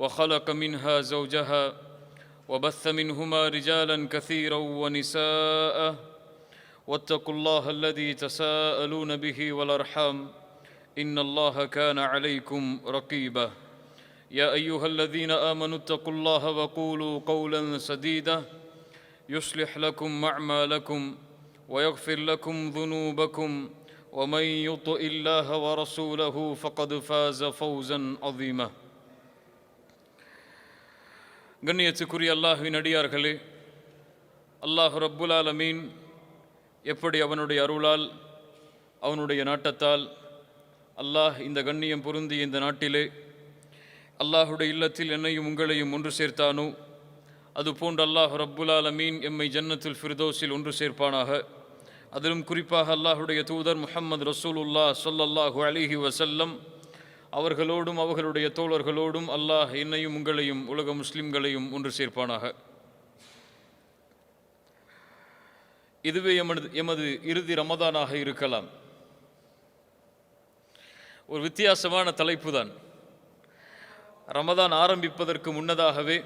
وخلق منها زوجها وبث منهما رجالا كثيرا ونساء واتقوا الله الذي تساءلون به والأرحام إن الله كان عليكم رقيبا يا أيها الذين آمنوا اتقوا الله وقولوا قولا سديدا يصلح لكم أعمالكم ويغفر لكم ذنوبكم ومن يطع الله ورسوله فقد فاز فوزا عظيما. கண்ணியத்துக்குரிய அல்லாஹ்வின் அடியார்களே, அல்லாஹ் ரப்புல் ஆலமீன் எப்படி அவனுடைய அருளால் அவனுடைய நாட்டத்தால் அல்லாஹ் இந்த கண்ணியம் பொருந்திய இந்த நாட்டிலே அல்லாஹுடைய இல்லத்தில் என்னையும் உங்களையும் ஒன்று சேர்த்தானோ அதுபோன்று அல்லாஹ் ரப்புல் ஆலமீன் எம்மை ஜன்னத்துல் ஃபிர்தௌஸில் ஒன்று சேர்ப்பானாக. அதிலும் குறிப்பாக அல்லாஹுடைய தூதர் முஹம்மது ரசூலுல்லாஹ் ஸல்லல்லாஹு அலைஹி வஸல்லம் அவர்களோடும் அவர்களுடைய தோழர்களோடும் அல்லாஹ் என்னையும் உங்களையும் உலக முஸ்லிம்களையும் ஒன்று சேர்ப்பானாக. இதுவே எமது இறுதி ரமதானாக இருக்கலாம். ஒரு வித்தியாசமான தலைப்பு தான். ரமதான் ஆரம்பிப்பதற்கு முன்னதாகவே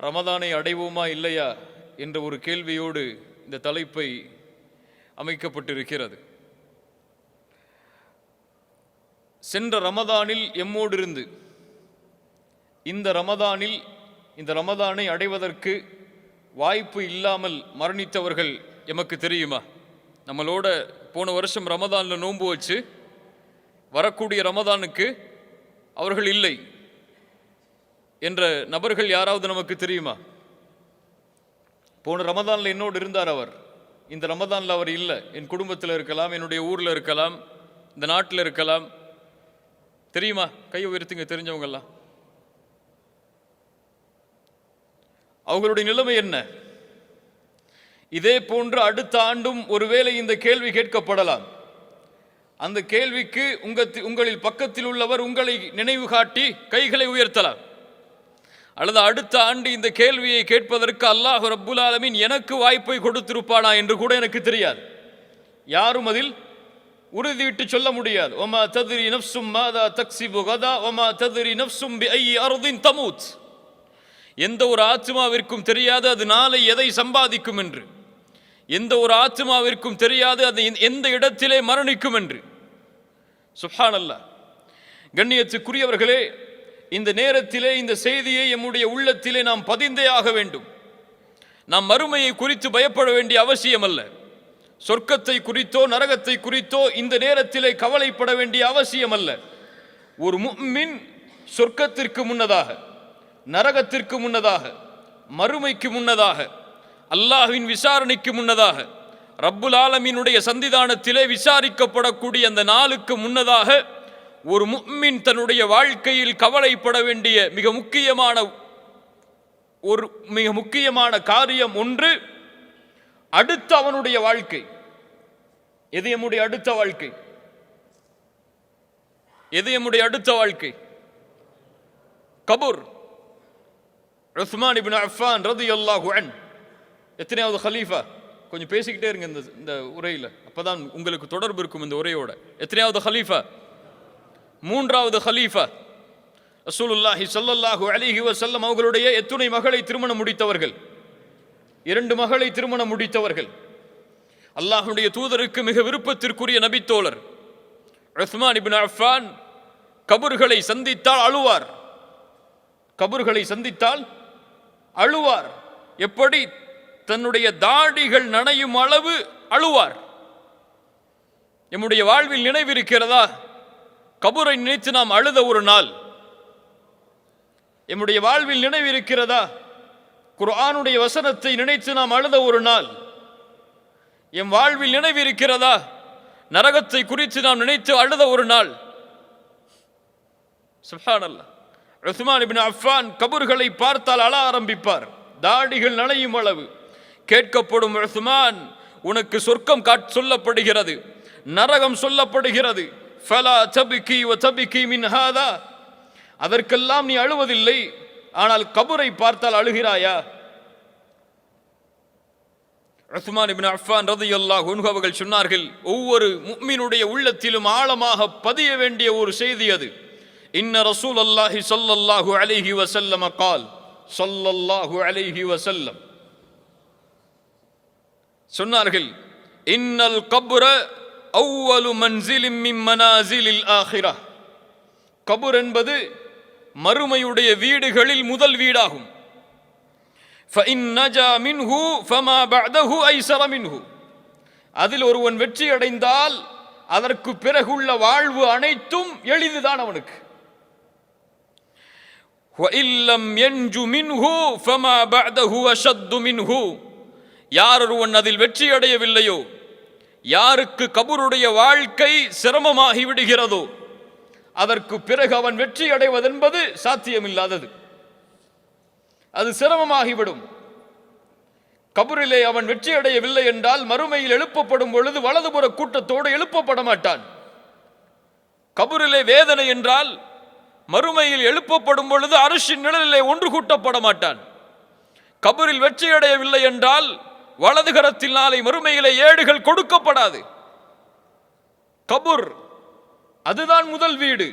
ரமதானை அடைவோமா இல்லையா என்ற ஒரு கேள்வியோடு இந்த தலைப்பை அமைக்கப்பட்டிருக்கிறது. சென்ற ரமதானில் எம்மோடு இருந்து இந்த ரமதானை அடைவதற்கு வாய்ப்பு இல்லாமல் மரணித்தவர்கள் எமக்கு தெரியுமா? நம்மளோட போன வருஷம் ரமதானில் நோன்பு வச்சு வரக்கூடிய ரமதானுக்கு அவர்கள் இல்லை என்ற நபர்கள் யாராவது நமக்கு தெரியுமா? போன ரமதானில் என்னோடு இருந்தார் அவர், இந்த ரமதானில் அவர் இல்லை. என் குடும்பத்தில் இருக்கலாம், என்னுடைய ஊரில் இருக்கலாம், இந்த நாட்டில் இருக்கலாம். தெரியுமா? கையை உயர்த்துங்க தெரிஞ்சவங்கெல்லாம். அவங்களுடைய நிலைமை என்ன? இதே போன்று அடுத்த ஆண்டும் ஒருவேளை இந்த கேள்வி கேட்கப்படலாம். அந்த கேள்விக்கு உங்களில் பக்கத்தில் உள்ளவர் உங்களை நினைவு காட்டி கைகளை உயர்த்தலாம். அல்லது அடுத்த ஆண்டு இந்த கேள்வியை கேட்பதற்கு அல்லாஹ் ரப்புல் ஆலமீன் எனக்கு வாய்ப்பை கொடுத்திருப்பானா என்று கூட எனக்கு தெரியாது. யாரும் அதில் உறுதிவிட்டு சொல்ல முடியாது. ஒமா தத்ரி நஃப்சும் மாதா தக்ஸிபு கதா ஒமா தத்ரி நஃப்சும் பிஐ அர்தின் தமூத். எந்த ஒரு ஆத்மாவிற்கும் தெரியாது அது நாளை எதை சம்பாதிக்கும் என்று. எந்த ஒரு ஆத்மாவிற்கும் தெரியாது அது எந்த இடத்திலே மரணிக்கும் என்று. சுப்ஹானல்லாஹ். கண்ணியத்துக்குரியவர்களே, இந்த நேரத்திலே இந்த செய்தியை எம்முடைய உள்ளத்திலே நாம் பதிந்தே ஆக வேண்டும். நாம் மறுமையை குறித்து பயப்பட வேண்டிய அவசியம் அல்ல. சொர்க்கத்தை குறித்தோ நரகத்தை குறித்தோ இந்த நேரத்திலே கவலைப்பட வேண்டிய அவசியம் அல்ல. ஒரு முஃமின் சொர்க்கத்திற்கு முன்னதாக, நரகத்திற்கு முன்னதாக, மறுமைக்கு முன்னதாக, அல்லாஹ்வின் விசாரணைக்கு முன்னதாக, ரப்புல் ஆலமீனுடைய சந்திதானத்திலே விசாரிக்கப்படக்கூடிய அந்த நாளுக்கு முன்னதாக ஒரு முஃமின் தன்னுடைய வாழ்க்கையில் கவலைப்பட வேண்டிய மிக முக்கியமான காரியம் ஒன்று, அடுத்த அவனுடைய வாழ்க்கை. எது நம்முடைய அடுத்த வாழ்க்கை? எது நம்முடைய அடுத்த வாழ்க்கை? கபூர். உஸ்மான் இப்னு அஃபான் ரலியல்லாஹு அன்ஹு எத்தனையாவது கலீஃபா? கொஞ்சம் பேசிக்கிட்டே இருங்க இந்த உரையில், அப்பதான் உங்களுக்கு தொடர்பு இருக்கும் இந்த உரையோட. எத்தனையாவது கலீஃபா? மூன்றாவது கலீஃபா. ரசூலுல்லாஹி ஸல்லல்லாஹு அலைஹி வஸல்லம் அவர்களுடைய எத்துணை மகளை திருமணம் முடித்தவர்கள்? 2 மகளை திருமணம் முடித்தவர்கள். அல்லாஹ்வுடைய தூதருக்கு மிக விருப்பத்திற்குரிய நபித்தோழர் உஸ்மான் இப்னு அஃபான் கபர்களை சந்தித்தால் அழுவார். கபர்களை சந்தித்தால் அழுவார். எப்படி? தன்னுடைய தாடிகள் நனையும் அளவு அழுவார். நம்முடைய வாழ்வில் நினைவிருக்கிறதா கபரை நினைத்து நாம் அழுத ஒரு நாள்? நம்முடைய வாழ்வில் நினைவிருக்கிறதா குர்ஆனுடைய வசனத்தை நினைத்து நாம் அழுத ஒரு நாள்? எம் வாழ்வில் நினைவிருக்கிறதா நரகத்தை குறித்து நாம் நினைத்து அழுத ஒரு நாள்? சுப்ஹானல்லாஹ். உஸ்மான் இப்னு அஃபான் கபர்களை பார்த்தால் அழ ஆரம்பிப்பார். தாடிகள் நனையும் அளவு. கேட்கப்படும், உஸ்மான், உனக்கு சொர்க்கம் சொல்லப்படுகிறது, நரகம் சொல்லப்படுகிறது. ஃபலா தபிகி வ தபிகி மின் ஹாதா. அதற்கெல்லாம் நீ அழுவதில்லை, ஆனால் கபரை பார்த்தால் அழுகிறாயா? உஸ்மான் இப்னு அஃபான் ரலியல்லாஹு அன்ஹு அவர்கள் சொன்னார்கள், ஒவ்வொரு முஃமினுடைய உள்ளத்திலும் ஆழமாக பதிய வேண்டிய ஒரு செய்தி அது. இன்ன ரசூலல்லாஹி ஸல்லல்லாஹு அலைஹி வஸல்லம் قال ஸல்லல்லாஹு அலைஹி வஸல்லம் சொன்னார்கள், இன்னல் கப்ர அவ்வலு மன்சிலின் மின் மனாசிலில் ஆகிரஹ். கபர் என்பது மறுமையுடைய வீடுகளில் முதல் வீடாகும். ஃபஇன் நஜா மின்ஹு ஃபமா பஅதஹு ஐஸர மின்ஹு. அதில் ஒருவன் வெற்றி அடைந்தால் அதற்கு பிறகுள்ள வாழ்வு அனைத்தும் எளிதுதான் அவனுக்கு. வஇல்லம் யன்ஜு மின்ஹு ஃபமா பஅதஹு அஷத்து மின்ஹு. யார் ஒருவன் அதில் வெற்றி அடையவில்லையோ, யாருக்கு கபருடைய வாழ்க்கை சிரமமாகி விடுகிறதோ, அதற்கு பிறகு அவன் வெற்றி அடைவதென்பது சாத்தியமில்லாதது. அது சிரமமாகிவிடும். கபரிலே அவன் வெற்றி அடையவில்லை என்றால் மறுமையில் எழுப்பப்படும் பொழுது வலதுபுற கூட்டத்தோடு எழுப்பப்பட மாட்டான். கபரிலே வேதனை என்றால் மறுமையில் எழுப்பப்படும் பொழுது அரிசின் நிழலிலே ஒன்று கூட்டப்பட மாட்டான். கபரில் வெற்றி அடையவில்லை என்றால் வலது கரத்தில் நாளை மறுமையிலே ஏடுகள் கொடுக்கப்படாது. கபுர் அதுதான் முதல் வீடு.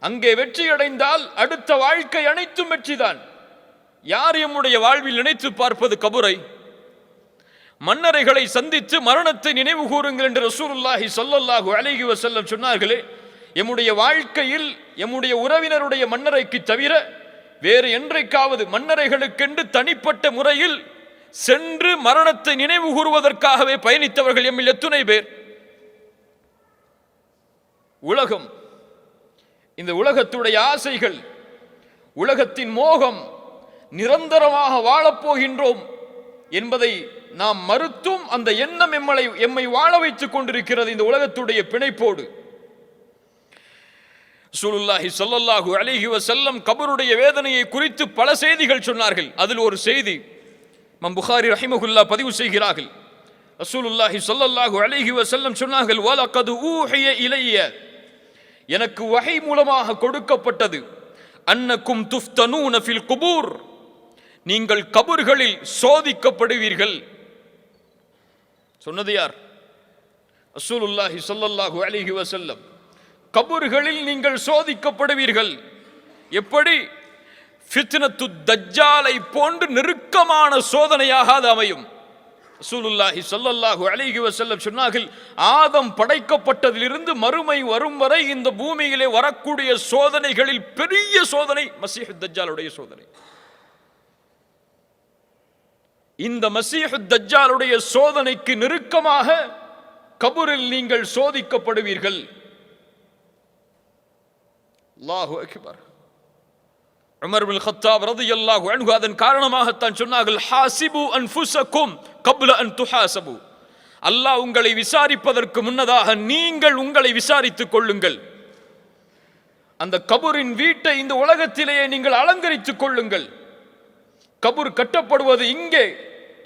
அங்கே வெற்றி அடைந்தால் அடுத்த வாழ்க்கை அனைத்தும் வெற்றிதான். யார் எம்முடைய வாழ்வில் நினைத்து பார்ப்பது கபுரை? மன்னரைகளை சந்தித்து மரணத்தை நினைவு கூறுங்கள் என்று ரசூலுல்லாஹி ஸல்லல்லாஹு அலைஹி வஸல்லம் சொன்னார்களே, எம்முடைய வாழ்க்கையில் எம்முடைய உறவினருடைய மன்னரைக்கு தவிர வேறு என்றைக்காவது மன்னரைகளுக்கென்று தனிப்பட்ட முறையில் சென்று மரணத்தை நினைவு கூறுவதற்காகவே பயணித்தவர்கள் எம்மில் எத்துணை பேர்? உலகம், இந்த உலகத்துடைய ஆசைகள், உலகத்தின் மோகம், நிரந்தரமாக வாழப்போகின்றோம் என்பதை நாம் மறுத்தும் அந்த எண்ணம் எம்மை வாழ வைத்துக் கொண்டிருக்கிறது இந்த உலகத்துடைய பிணைப்போடு. ரசூலுல்லாஹி ஸல்லல்லாஹு அலைஹி வஸல்லம் கபருடைய வேதனையை குறித்து பல செய்திகள் சொன்னார்கள். அதில் ஒரு செய்தி இமாம் புகாரி ரஹிமஹுல்லாஹ் பதிவு செய்கிறார்கள். ரசூலுல்லாஹி ஸல்லல்லாஹு அலைஹி வஸல்லம் சொன்னார்கள், வலகது ஊஹிய இலைய, எனக்கு வஹி மூலமாக கொடுக்கப்பட்டது, அன்னக்கும் துஃப்தனூன ஃபில் குபூர், நீங்கள் கபர்களில் சோதிக்கப்படுவீர்கள். சொன்னது யார்? ரசூலுல்லாஹி ஸல்லல்லாஹு அலைஹி வஸல்லம். கபர்களில் நீங்கள் சோதிக்கப்படுவீர்கள். எப்படி? ஃபித்னத்து தஜ்ஜாலை போன்று நெருக்கமான சோதனையாக அது அமையும். ரசூலுல்லாஹி ஸல்லல்லாஹு அலைஹி வஸல்லம் சொன்னார்கள், ஆதம் படைக்கப்பட்டதிலிருந்து மறுமை வரும் வரை இந்த பூமியிலே வரக்கூடிய சோதனைகளில் பெரிய சோதனை மஸீஹுத் தஜ்ஜாலுடைய சோதனை. இந்த மஸீஹுத் தஜ்ஜாலுடைய சோதனைக்கு நெருக்கமாக கபரில் நீங்கள் சோதிக்கப்படுவீர்கள். அல்லாஹு அக்பர். உமர் பின் கத்தாப் ரலியல்லாஹு அன்ஹு அதன் காரணமாகத்தான் சொன்னார்கள், ஹாசிபு அன்ஃபுஸக்கும் கப்ல அன் துஹாசபு. அல்லாஹ் உங்களை விசாரிப்பதற்கு முன்னதாக நீங்கள் உங்களை விசாரித்துக் கொள்ளுங்கள். அந்த கபரின் வீட்டை இந்த உலகத்திலேயே நீங்கள் அலங்கரித்துக் கொள்ளுங்கள். கபர் கட்டப்படுவது இங்கே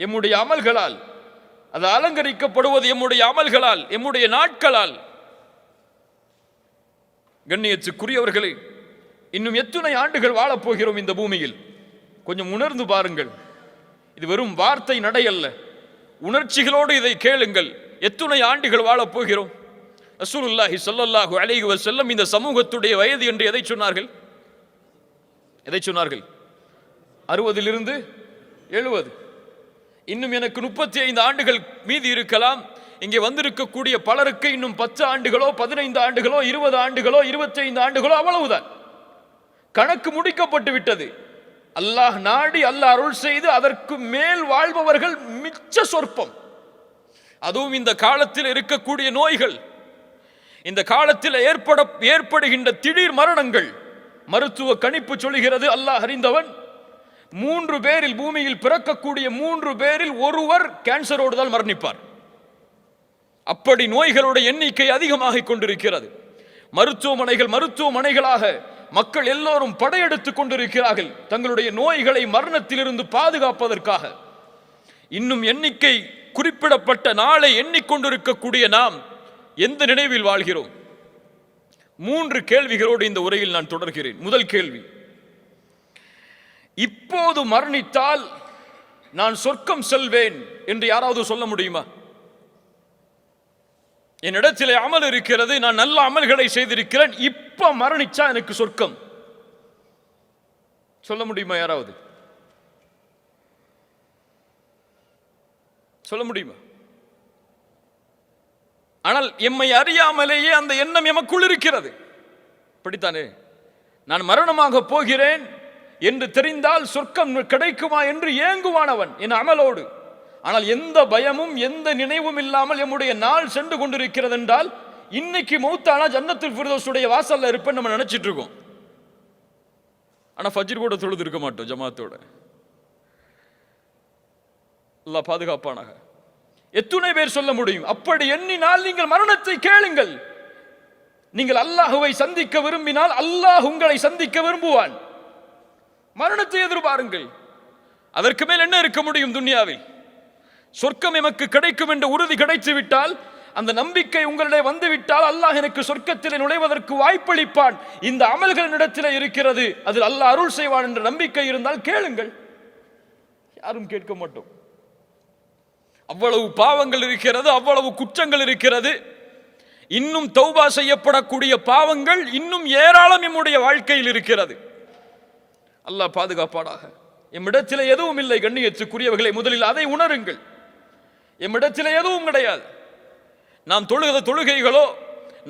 எம்முடைய அமல்களால், அது அலங்கரிக்கப்படுவது எம்முடைய அமல்களால், எம்முடைய நாட்களால். கண்ணியத்துக்குரியவர்களே, இன்னும் எத்தனை ஆண்டுகள் வாழப்போகிறோம் இந்த பூமியில்? கொஞ்சம் உணர்ந்து பாருங்கள். இது வெறும் வார்த்தை நடை அல்ல, உணர்ச்சிகளோடு இதை கேளுங்கள். எத்தனை ஆண்டுகள் வாழப்போகிறோம்? ரசூலுல்லாஹி ஸல்லல்லாஹு அலைஹி வஸல்லம் இந்த சமூகத்துடைய வயது என்று எதை சொன்னார்கள்? எதை சொன்னார்கள்? 60 70. இன்னும் எனக்கு 35 ஆண்டுகள் மீதி இருக்கலாம். இங்கே வந்திருக்கக்கூடிய பலருக்கு இன்னும் 10 ஆண்டுகளோ 15 ஆண்டுகளோ 20 ஆண்டுகளோ 25 ஆண்டுகளோ அவ்வளவுதான். கணக்கு முடிக்கப்பட்டு விட்டது. அல்லாஹ் நாடி, அல்லாஹ் அருள் செய்து அதற்கு மேல் வாழ்பவர்கள் மிச்ச சொற்பம். அதுவும் இந்த காலத்தில் இருக்கக்கூடிய நோய்கள், இந்த காலத்தில் ஏற்படுகின்ற திடீர் மரணங்கள், மருத்துவ கணிப்பு சொல்கிறது, அல்லாஹ் அறிந்தவன், 3 பேரில் பூமியில் பிறக்கக்கூடிய 3 பேரில் ஒருவர் கேன்சரோடு தான் மரணிப்பார். அப்படி நோய்களுடைய எண்ணிக்கை அதிகமாகிக் கொண்டிருக்கிறது. மருத்துவமனைகளாக மக்கள் எல்லோரும் படையெடுத்துக் கொண்டிருக்கிறார்கள் தங்களுடைய நோய்களை மரணத்திலிருந்து பாதுகாப்பதற்காக. இன்னும் எண்ணிக்கை குறிப்பிடப்பட்ட நாளை எண்ணிக்கொண்டிருக்கக்கூடிய நாம் எந்த நினைவில் வாழ்கிறோம்? 3 கேள்விகளோடு இந்த உரையில் நான் தொடர்கிறேன். முதல் கேள்வி, இப்போது மரணித்தால் நான் சொர்க்கம் செல்வேன் என்று யாராவது சொல்ல முடியுமா? என்னிடத்திலே அமல் இருக்கிறது, நான் நல்ல அமல்களை செய்திருக்கிறேன், இப்ப மரணிச்சா எனக்கு சொர்க்கம். சொல்ல முடியுமா? யாராவது சொல்ல முடியுமா? ஆனால் எம்மை அறியாமலேயே அந்த எண்ணம் எமக்குள் இருக்கிறது. படித்தானே, நான் மரணமாக போகிறேன் என்று தெரிந்தால் சொர்க்கம் கிடைக்குமா என்று ஏங்குவானவன் என் அமலோடு. ஆனால் எந்த பயமும் எந்த நினைவும் இல்லாமல் எம்முடைய நாள் சென்று கொண்டிருக்கிறது என்றால், இன்னைக்கு மௌத்தானா ஜன்னத்துல் ஃபிர்தௌஸுடைய வாசல்ல இருப்பேன் நம்ம நினைச்சிட்டு இருக்கோம். ஆனா ஃபஜ்ர் கூட தொழுது இருக்க மாட்டோம் ஜமாத்தோட. அல்லாஹ் பாதுகாப்பானாக. எத்துணை பேர் சொல்ல முடியும்? அப்படி எண்ணினால் நீங்கள் மரணத்தை கேளுங்கள். நீங்கள் அல்லாஹுவை சந்திக்க விரும்பினால் அல்லாஹ் உங்களை சந்திக்க விரும்புவான். மரணத்தை எதிர்பாருங்கள். அதற்கு மேல் என்ன இருக்க முடியும் துன்யாவில்? சொர்க்கம் எமக்கு கிடைக்கும் என்ற உறுதி கிடைத்து விட்டால், அந்த நம்பிக்கை உங்களிடையே வந்துவிட்டால், அல்லாஹ் எனக்கு சொர்க்கத்தில் நுழைவதற்கு வாய்ப்பளிப்பான், இந்த அமல்களின் இடத்திலே இருக்கிறது, அதில் அல்லாஹ் அருள் செய்வான் என்ற நம்பிக்கை இருந்தால் கேளுங்கள். யாரும் கேட்க மாட்டோம். அவ்வளவு பாவங்கள் இருக்கிறது, அவ்வளவு குற்றங்கள் இருக்கிறது. இன்னும் தௌபா செய்யப்படக்கூடிய பாவங்கள் இன்னும் ஏராளம் நம்முடைய வாழ்க்கையில் இருக்கிறது. அல்லாஹ் பாதுகாப்பானாக. எம்மிடத்தில் எதுவும் இல்லை கண்ணியத்துக்குரியவர்களை, முதலில் அதை உணருங்கள். எம்மிடத்தில் எதுவும் கிடையாது. நாம் தொழுகிற தொழுகைகளோ,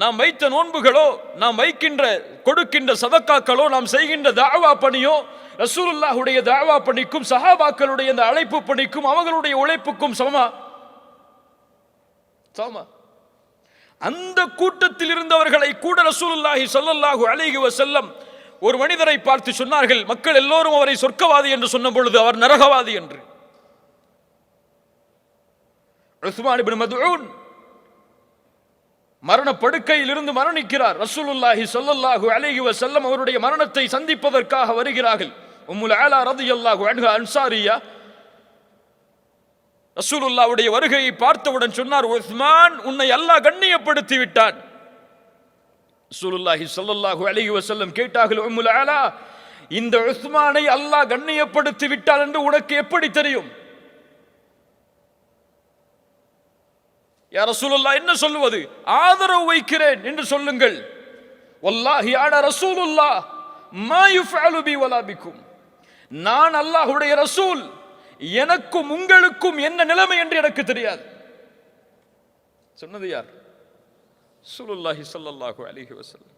நாம் வைத்த நோன்புகளோ, நாம் வைக்கின்ற கொடுக்கின்ற சதக்காக்களோ, நாம் செய்கின்ற தாவா பணியோ, ரசூலுல்லாஹுடைய தாவா பணிக்கும் சஹாபாக்களுடைய அந்த அழைப்பு பணிக்கும் அவர்களுடைய உழைப்புக்கும் சமமா? அந்த கூட்டத்தில் இருந்தவர்களை கூட ரசூலுல்லாஹி ஸல்லல்லாஹு அலைஹி வஸல்லம் ஒரு மனிதரை பார்த்து சொன்னார்கள், மக்கள் எல்லோரும் அவரை சொர்க்கவாதி என்று சொன்ன பொழுது அவர் நரகவாதி என்று. உஸ்மான் இப்னு மத்ஊன் மரண படுக்கையில் இருந்து மரணிக்கிறார். ரசூலுல்லாஹி ஸல்லல்லாஹு அலைஹி வஸல்லம் அவருடைய மரணத்தை சந்திப்பதற்காக வருகிறார்கள். உம்முல் ஆலா ரலியல்லாஹு அன்ஹா அன்சாரியா ரசூலுல்லாஹ்வுடைய வருகையை பார்த்தவுடன் சொன்னார், உஸ்மான், உன்னை அல்லாஹ் கண்ணியப்படுத்தி விட்டான். ரசூலுல்லாஹி ஸல்லல்லாஹு அலைஹி வஸல்லம் கேட்டார்கள், உம்முல் ஆலா, இந்த உஸ்மானை அல்லாஹ் கண்ணியப்படுத்தி விட்டான் என்று உனக்கு எப்படி தெரியும்? யா ரசூலுல்லாஹ், என்ன சொல்லுவது? ஆதரவு வைக்கிறேன் என்று சொல்லுங்கள். வல்லாஹி அனா ரசூலுல்லாஹ் மா யுஃஅலு பி வலா பிக்கும். நான் அல்லாஹ்வுடைய ரசூல், எனக்கும் உங்களுக்கும் என்ன நிலைமை என்று எனக்கு தெரியாது. சொன்னது யார்? ரசூலுல்லாஹி ஸல்லல்லாஹு அலைஹி வஸல்லம்.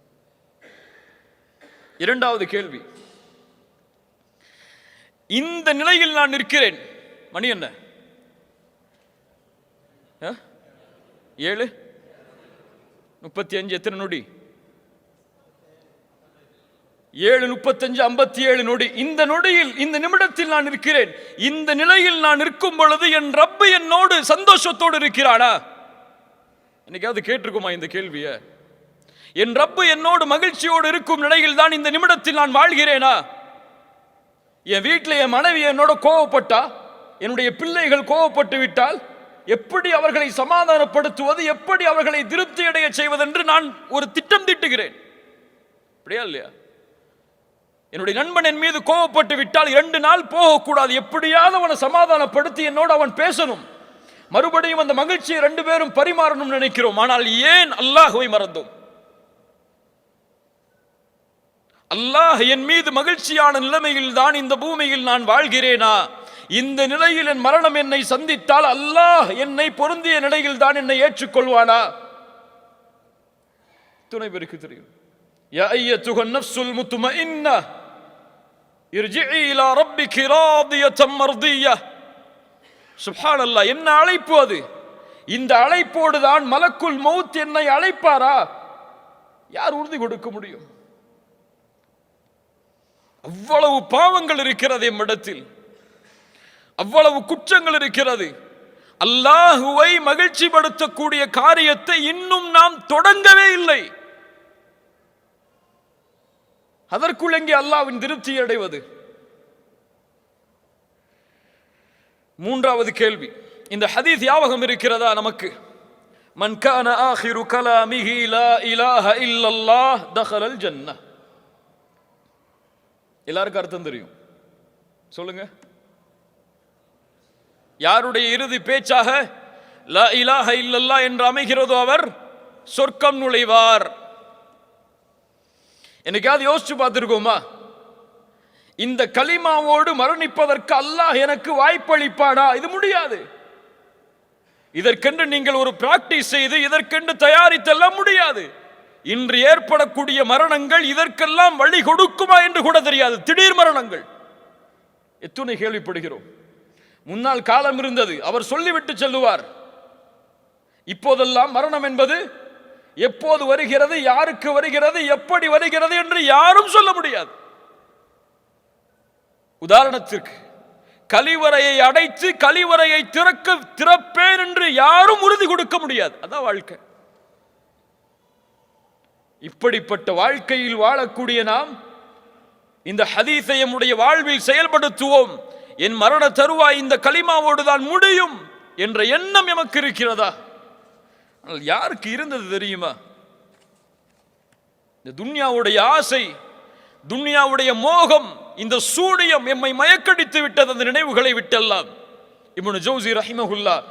இரண்டாவது கேள்வி, இந்த நிலையில் நான் நிற்கிறேன். மணி என்ன? 7:35. எத்தனை நொடி? 7:35, 57 நொடி. இந்த நொடியில், இந்த நிமிடத்தில் நான் இருக்கிறேன். இந்த நிலையில் நான் நிற்கும் பொழுது என் ரப்பு என்னோடு சந்தோஷத்தோடு இருக்கிறானா? என்னைக்காவது கேட்டிருக்குமா இந்த கேள்விய? என் ரப்பு என்னோடு மகிழ்ச்சியோடு இருக்கும் நிலையில் தான் இந்த நிமிடத்தில் நான் வாழ்கிறேனா? என் வீட்டில் என் மனைவி என்னோட கோவப்பட்டா, என்னுடைய பிள்ளைகள் கோவப்பட்டு விட்டால் எப்படி அவர்களை சமாதானப்படுத்துவது, எப்படி அவர்களை திருப்தி அடைய செய்வதென்று நான் ஒரு திட்டம் தீட்டுகிறேன். அப்படியா இல்லையா? என்னுடைய நண்பன் என் மீது கோவப்பட்டு விட்டால் 2 நாள் போகக்கூடாது, எப்படியாவது அவனை சமாதானப்படுத்தி என்னோடு அவன் பேசணும், மறுபடியும் அந்த மகிழ்ச்சியை 2 பேரும் பரிமாறணும் நினைக்கிறோம். ஆனால் ஏன் அல்லாஹ்வை மறந்தோம்? அல்லாஹ் என் மீது மகிழ்ச்சியான நிலைமையில் தான் இந்த பூமியில் நான் வாழ்கிறேனா? இந்த நிலையில் என் மரணம் என்னை சந்தித்தால் அல்லாஹ் என்னை பொருந்திய நிலையில் தான் என்னை ஏற்றுக்கொள்வானா? துணை பேருக்கு தெரியும். யா அய்யத்துஹன் நஃப்ஸுல் முத்மஇன்னா இர்ஜிஇ இலா ரப்பிகி ராதியத்தம் மர்திய்யா. சுப்ஹானல்லாஹ், என்ன அழைப்பு அது! இந்த அழைப்போடு தான் மலக்குல் மௌத் என்னை அழைப்பாரா? யார் உறுதி கொடுக்க முடியும்? அவ்வளவு பாவங்கள் இருக்கிறது எம்மிடத்தில், அவ்வளவு குற்றங்கள் இருக்கிறது. அல்லாஹுவை மகிழ்ச்சிப்படுத்தக்கூடிய காரியத்தை இன்னும் நாம் தொடங்கவே இல்லை. அதற்குள் எங்கே அல்லாஹ்வின் திருப்தியை அடைவது? மூன்றாவது கேள்வி, இந்த ஹதீஸ் ஞாபகம் இருக்கிறதா நமக்கு? மன் கான ஆகிரு கலாமிஹி லா இலாஹ இல்லல்லாஹ் தஹலல் ஜன்னஹ். எல்லாருக்கும் அர்த்தம் தெரியும், சொல்லுங்க. யாருடைய இறுதி பேச்சாக லா இலாஹ இல்லல்லாஹ் என்று அமைகிறதோ அவர் சொர்க்கம் நுழைவார். என்னைக்காவது யோசிச்சு பார்த்திருக்கோமா? இந்த கலிமாவோடு மரணிப்பதற்கு அல்லாஹ் எனக்கு வாய்ப்பளிப்பானா? இது முடியாது. இதற்கென்று நீங்கள் ஒரு பிராக்டிஸ் செய்து இதற்கென்று தயாரித்தெல்லாம் முடியாது. இன்று ஏற்படக்கூடிய மரணங்கள் இதற்கெல்லாம் வழி கொடுக்குமா என்று கூட தெரியாது. திடீர் மரணங்கள் எத்துணை கேள்விப்படுகிறோம். முன்னால் காலம் இருந்தது, அவர் சொல்லிவிட்டு செல்லுவார். இப்போதெல்லாம் மரணம் என்பது எப்போது வருகிறது, யாருக்கு வருகிறது, எப்படி வருகிறது என்று யாரும் சொல்ல முடியாது. உதாரணத்திற்கு கலிவறையை அடைத்து கலிவறையை திறப்பேன் என்று யாரும் உறுதி கொடுக்க முடியாது. அதான் வாழ்க்கை. இப்படிப்பட்ட வாழ்க்கையில் வாழக்கூடிய நாம் இந்த ஹதீஸை நம்முடைய வாழ்வில் செயல்படுத்துவோம். என் மரண தருவாய் இந்த கலிமாவோடு தான் முடியும் என்ற எண்ணம் எமக்கு இருக்கிறதா? ஆனால் யாருக்கு இருந்தது தெரியுமா? இந்த துன்யாவுடைய ஆசை, துன்யாவுடைய மோகம், இந்த சூனியம் எம்மை மயக்கடித்து விட்டது. அந்த நினைவுகளை விட்டெல்லாம் இப்னு ஜௌசி ரஹிமஹுல்லாஹ்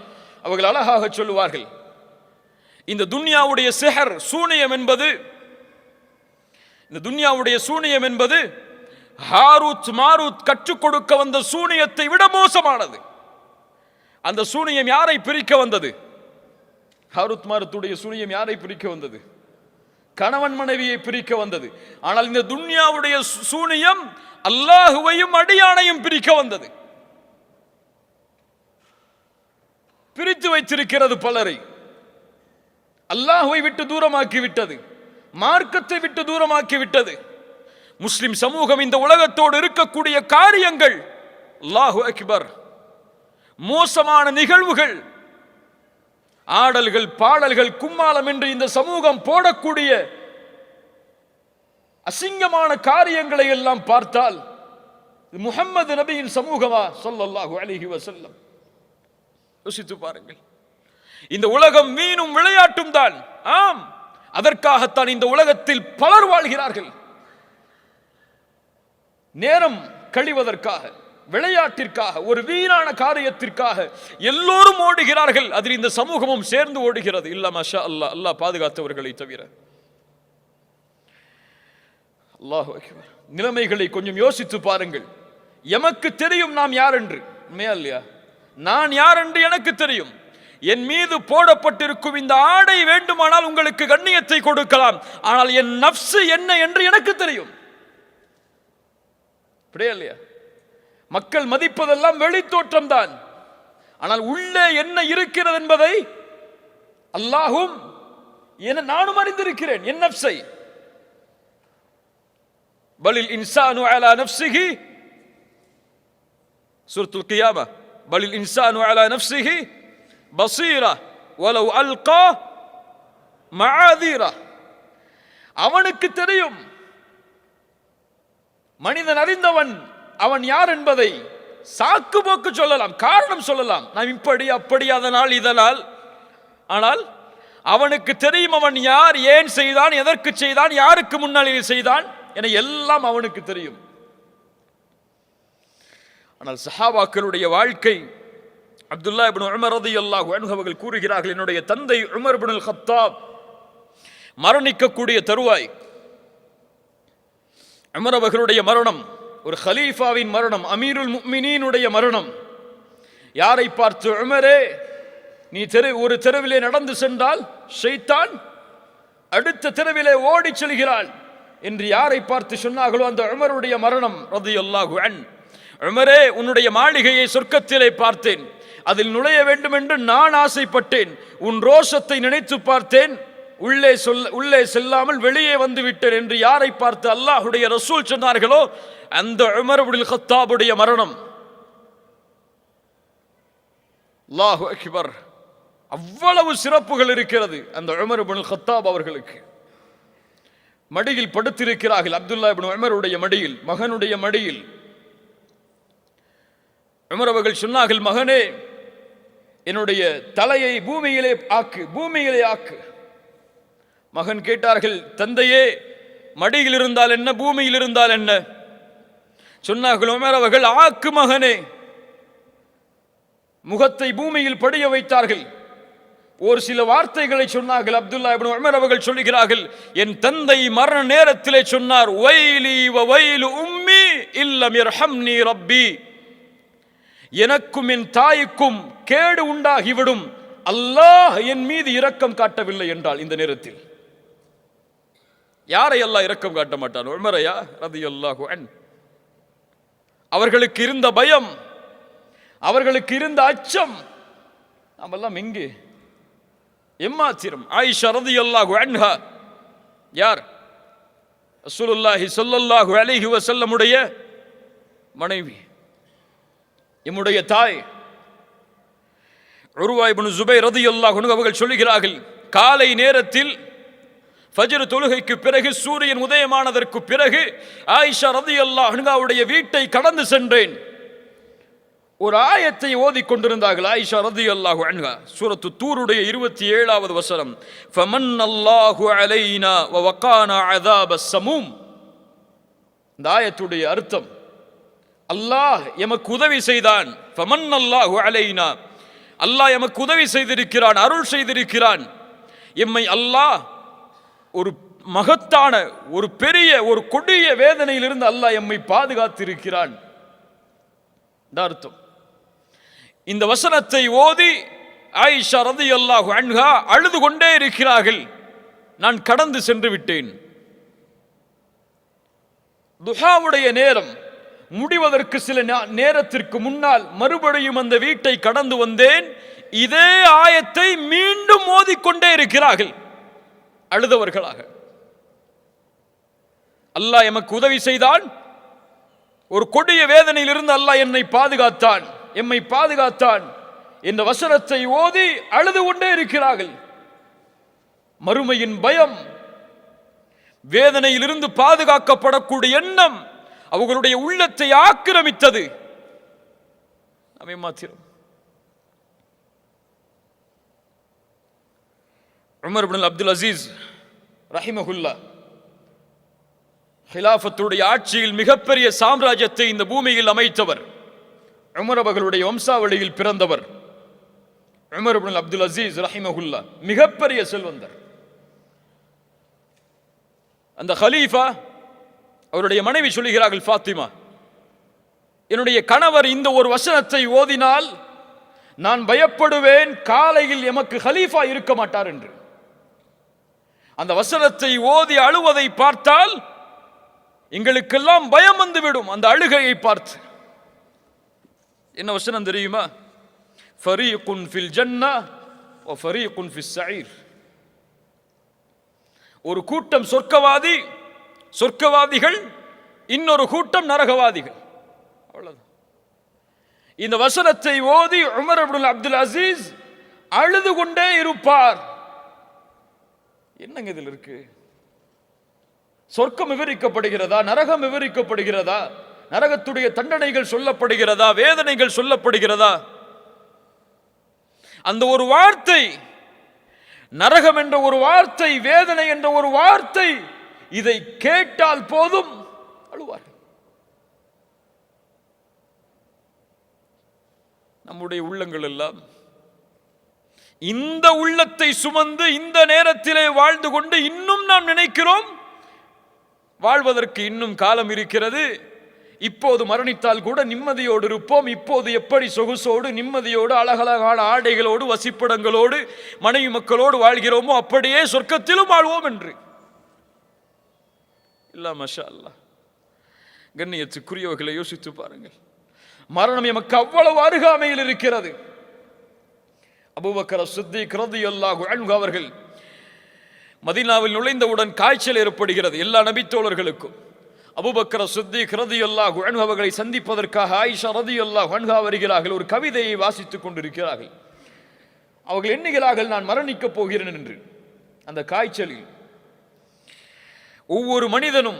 அவர்கள் அழகாக சொல்லுவார்கள், இந்த துன்யாவுடைய சிஹர் சூனியம் என்பது, இந்த துன்யாவுடைய சூனியம் என்பது ஹாரூத் மாரூத் கற்றுக் கொடுக்க வந்த சூனியத்தை விட மோசமானது. அந்த சூனியம் யாரை பிரிக்க வந்தது? ஹாரூத் மாரூத்துடைய சூனியம் யாரை பிரிக்க வந்தது? கணவன் மனைவியை பிரிக்க வந்தது. ஆனால் இந்த துன்யாவுடைய சூனியம் அல்லாஹுவையும் அடியானையும் பிரிக்க வந்தது. பிரித்து வைத்திருக்கிறது பலரை. அல்லாஹுவை விட்டு தூரமாக்கி விட்டது, மார்க்கத்தை விட்டு தூரமாக்கி விட்டது. முஸ்லிம் சமூகம் இந்த உலகத்தோடு இருக்கக்கூடிய காரியங்கள், அல்லாஹு அக்பர், மோசமான நிகழ்வுகள், ஆடல்கள், பாடல்கள், கும்மாளம் என்று இந்த சமூகம் போடக்கூடிய அசிங்கமான காரியங்களை எல்லாம் பார்த்தால் முஹம்மது நபியின் சமூகமா ஸல்லல்லாஹு அலைஹி வஸல்லம்? யோசித்து பாருங்கள். இந்த உலகம் மீனும் விளையாட்டும் தான். ஆம், அதற்காகத்தான் இந்த உலகத்தில் பலர் வாழ்கிறார்கள். நேரம் கழிவதற்காக, விளையாட்டிற்காக, ஒரு வீணான காரியத்திற்காக எல்லோரும் ஓடுகிறார்கள். அதில் இந்த சமூகமும் சேர்ந்து ஓடுகிறது. இல்ல மாஷா அல்லாஹ், அல்லாஹ் பாதுகாத்தவர்களை தவிர. அல்லாஹு அக்பர். நிலைமைகளை கொஞ்சம் யோசித்து பாருங்கள். எமக்கு தெரியும் நாம் யார் என்று. உண்மையா இல்லையா? நான் யார் என்று எனக்கு தெரியும். என் மீது போடப்பட்டிருக்கும் இந்த ஆடை வேண்டுமானால் உங்களுக்கு கண்ணியத்தை கொடுக்கலாம், ஆனால் என் நஃப்ஸ் என்ன என்று எனக்கு தெரியும். அப்படியே இல்லையா? மக்கள் மதிப்பதெல்லாம் வெளித்தோற்றம் தான், ஆனால் உள்ளே என்ன இருக்கிறது என்பதை அல்லாஹும் நானும் அறிந்திருக்கிறேன். என் நஃப்ஸை. பலில் இன்சானு அலா நஃப்ஸிஹி, சூரத்துல் கியாமா, பலில் இன்சானு அலா நஃப்ஸிஹி பஸீரா வலவ் அல்கா மஆதீரா. அவனுக்கு தெரியும். மனிதன் அறிந்தவன் அவன் யார் என்பதை சாக்கு போக்கு சொல்லலாம், காரணம் சொல்லலாம், நாம் இப்படி அப்படி, அதனால் இதனால். ஆனால் அவனுக்கு தெரியும் அவன் யார், ஏன் செய்தான், எதற்கு செய்தான், யாருக்கு முன்னாளில் செய்தான் என எல்லாம் அவனுக்கு தெரியும். ஆனால் சஹாபாக்களுடைய வாழ்க்கை, அப்துல்லா இப்னு உமர் ரலியல்லாஹு அன்ஹு அவர்கள் கூறுகிறார்கள், என்னுடைய தந்தை உமர் இப்னுல் கத்தாப் மரணிக்கக்கூடிய தருவாய், உமர் அவர்களுடைய மரணம், ஒரு ஹலீஃபாவின் மரணம், அமீருல் முஃமினீனுடைய மரணம். யாரை பார்த்து, உமரே நீ ஒரு தெருவிலே நடந்து சென்றால் ஷைத்தான் அடுத்த தெருவிலே ஓடி செல்கிறாள் என்று யாரை பார்த்து சொன்னார்களோ அந்த உமருடைய மரணம் ரலியல்லாஹு அன்ஹு. உமரே, உன்னுடைய மாளிகையை சொர்க்கத்திலே பார்த்தேன், அதில் நுழைய வேண்டும் என்று நான் ஆசைப்பட்டேன், உன் ரோஷத்தை நினைத்து பார்த்தேன், உள்ளே செல்லாமல் வெளியே வந்து விட்டேன் என்று யாரை பார்த்து அல்லாஹ்வுடைய ரசூல் சொன்னார்களோ அந்த உமர் இப்னுல் கத்தாபுடைய மரணம். அல்லாஹு அக்பர். அவ்வளவு சிறப்புகள் இருக்கிறது அந்த உமர் இப்னுல் கத்தாப் அவர்களுக்கு. மடியில் படுத்திருக்கிறார்கள், அப்துல்லா இப்னு உமருடைய மடியில், மகனுடைய மடியில். உமர் அவர்கள் சொன்னார்கள், மகனே என்னுடைய தலையை பூமியிலே ஆக்கு, பூமியிலே ஆக்கு. மகன் கேட்டார்கள், தந்தையே மடியில் இருந்தால் என்ன, பூமியில் இருந்தால் என்ன? சொன்னார்கள் உமர் அவர்கள், ஆக்கு மகனே. முகத்தை பூமியில் படிய வைத்தார்கள். ஒரு சில வார்த்தைகளை சொன்னார்கள். அப்துல்லா இப்னு உமர் அவர்கள் சொல்லுகிறார்கள், என் தந்தை மரண நேரத்திலே சொன்னார், வைலி வ வைலு உம்மி இல்லம் யர்ஹம்னி ரப்பி, எனக்கும் என் தாய்க்கும் கேடு உண்டாகிவிடும், அல்லாஹ் என் மீது இரக்கம் காட்டவில்லை என்றால். இந்த நேரத்தில் யாரை அல்லாஹ் இரக்கம் காட்ட மாட்டான்? உமரையா ரலியல்லாஹு அன்ஹு. அவர்களுக்கு இருந்த பயம், அவர்களுக்கு இருந்த அச்சம், நாமெல்லாம் எங்கே? எம்மாத்திரம். ஆயிஷா ரலியல்லாஹு அன்ஹா யார்? ரசூலுல்லாஹி ஸல்லல்லாஹு அலைஹி வஸல்லமுடைய மனைவி, எம்முடைய தாய். உர்வா இப்னு ஜுபைர் ரலியல்லாஹு அன்ஹு அவர்கள் சொல்லுகிறார்கள், காலை நேரத்தில் ஃபஜ்ர் தொழுகைக்கு பிறகு, சூரியன் உதயமானதற்கு பிறகு ஆயிஷா ரலியல்லாஹு அன்ஹாவுடைய வீட்டை கடந்து சென்றேன். ஒரு ஆயத்தை ஓதிக் கொண்டிருந்தார்கள் ஆயிஷா ரலியல்லாஹு அன்ஹா. சூரத்து தூருடைய 27வது வசனம், ஃபமன்னல்லாஹு அலைனா வ வகானா அஸாபஸ் ஸமூம். இந்த ஆயத்துடைய அர்த்தம், அல்லாஹ் எமக்கு உதவி செய்தான். ஃபமன்னல்லாஹு அலைனா, அல்லாஹ் எமக்கு உதவி செய்திருக்கிறான், அருள் செய்திருக்கிறான். எம்மை அல்லாஹ் ஒரு மகத்தான, ஒரு பெரிய, ஒரு கொடிய வேதனையிலிருந்து அல்லாஹ் எம்மை பாதுகாத்திருக்கிறான். அர்த்தம். இந்த வசனத்தை ஓதி ஆயிஷா ரலியல்லாஹு அன்ஹா அழுது கொண்டே இருக்கிறார்கள். நான் கடந்து சென்று விட்டேன். துஹாவுடைய நேரம் முடிவதற்கு சில நேரத்திற்கு முன்னால் மறுபடியும் அந்த வீட்டை கடந்து வந்தேன். இதே ஆயத்தை மீண்டும் ஓதிக்கொண்டே இருக்கிறார்கள் அழுதவர்களாக. அல்லாஹ் எமக்கு உதவி செய்தான், ஒரு கொடிய வேதனையிலிருந்து அல்லாஹ் என்னை பாதுகாத்தான், எம்மை பாதுகாத்தான் என்ற வசனத்தை ஓதி அழுது கொண்டே இருக்கிறார்கள். மறுமையின் பயம், வேதனையிலிருந்து பாதுகாக்கப்படக்கூடிய எண்ணம் அவர்களுடைய உள்ளத்தை ஆக்கிரமித்தது. மாத்திரம் உமர் இப்னு அப்துல் அசீஸ் ரஹிமஹுல்லா ஹிலாஃபத்துடைய ஆட்சியில் மிகப்பெரிய சாம்ராஜ்யத்தை இந்த பூமியில் அமைத்தவர். உமர் அவர்களுடைய வம்சாவளியில் பிறந்தவர் உமர் இப்னு அப்துல் அசீஸ் ரஹிமஹுல்லா, மிகப்பெரிய செல்வந்தர். அந்த ஹலீஃபா, அவருடைய மனைவி சொல்லுகிறார்கள், ஃபாத்திமா, என்னுடைய கணவர் இந்த ஒரு வசனத்தை ஓதினால் நான் பயப்படுவேன், காலையில் எமக்கு ஹலீஃபா இருக்க மாட்டார் என்று. அந்த வசனத்தை ஓதி அழுவதை பார்த்தால் எங்களுக்கெல்லாம் பயம் வந்துவிடும். அந்த அழுகையை பார்த்து என்ன வசனம் தெரியுமா? ஃபரீகுன் ஃபில் ஜன்னah வ ஃபரீகுன் ஃபிஸ் ஸஈர். ஒரு கூட்டம் சொர்க்கவாதிகள், இன்னொரு கூட்டம் நரகவாதிகள். அவ்வளவுதான். இந்த வசனத்தை ஓதி உமர் இப்னு அப்துல் அசீஸ் அழுது கொண்டே இருப்பார். என்னங்க இதில் இருக்கு? சொர்க்கம் விவரிக்கப்படுகிறதா? நரகம் விவரிக்கப்படுகிறதா? நரகத்துடைய தண்டனைகள் சொல்லப்படுகிறதா? வேதனைகள் சொல்லப்படுகிறதா? அந்த ஒரு வார்த்தை, நரகம் என்ற ஒரு வார்த்தை, வேதனை என்ற ஒரு வார்த்தை, இதை கேட்டால் போதும் அழுவார். நம்முடைய உள்ளங்கள் எல்லாம் இந்த உள்ளத்தை சுமந்து இந்த நேரத்திலே வாழ்ந்து கொண்டு இன்னும் நாம் நினைக்கிறோம் வாழ்வதற்கு இன்னும் காலம் இருக்கிறது, இப்போது மரணித்தால் கூட நிம்மதியோடு இருப்போம், இப்போது எப்படி சொகுசோடு நிம்மதியோடு அழகழகான ஆடைகளோடு வசிப்பிடங்களோடு மனைவி மக்களோடு வாழ்கிறோமோ அப்படியே சொர்க்கத்திலும் வாழ்வோம் என்று. இல்ல, மாஷா அல்லாஹ். கண்ணியத்துக்குரியவர்களை யோசித்து பாருங்கள். மரணம் எமக்கு அவ்வளவு அருகாமையில் இருக்கிறது. அபூபக்கர் சித்திக் ரலியல்லாஹு அன்ஹு அவர்கள் மதீனாவில் நுழைந்தவுடன் காய்ச்சல் ஏற்படுகிறது எல்லா நபித்தோழர்களுக்கும். அபூபக்கர் சித்திக் ரலியல்லாஹு அன்ஹு அவர்களை சந்திப்பதற்காக ஆயிஷா ரலியல்லாஹு அன்ஹா வருகிறார்கள். ஒரு கவிதையை வாசித்துக் கொண்டிருக்கிறார்கள். அவர்கள் எண்ணுகிறார்கள், நான் மரணிக்கப் போகிறேன் என்று. அந்த காய்ச்சலில் ஒவ்வொரு மனிதனும்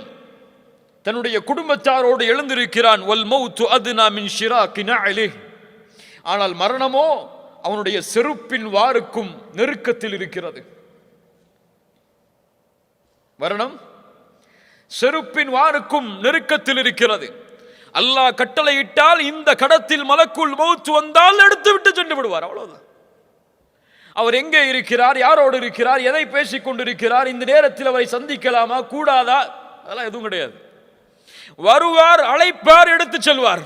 தன்னுடைய குடும்பத்தாரோடு எழுந்திருக்கிறான். வல் மௌத்து அத்னா மின் ஷிராகி நஅலிஹ். ஆனால் மரணமோ அவனுடைய செருப்பின் வாருக்கும் நெருக்கத்தில் இருக்கிறது. மரணம் செருப்பின் வாருக்கும் நெருக்கத்தில் இருக்கிறது. அல்லாஹ் கட்டளையிட்டால் இந்த கடத்தில் மலக்குல் மௌத் வந்தால் எடுத்து விட்டு சென்று விடுவார். அவ்வளவுதான். அவர் எங்கே இருக்கிறார், யாரோடு இருக்கிறார், எதை பேசிக் கொண்டிருக்கிறார், இந்த நேரத்தில் அவரை சந்திக்கலாமா கூடாதா, அதெல்லாம் எதுவும் கிடையாது. வருவார், அழைப்பார், எடுத்து செல்வார்.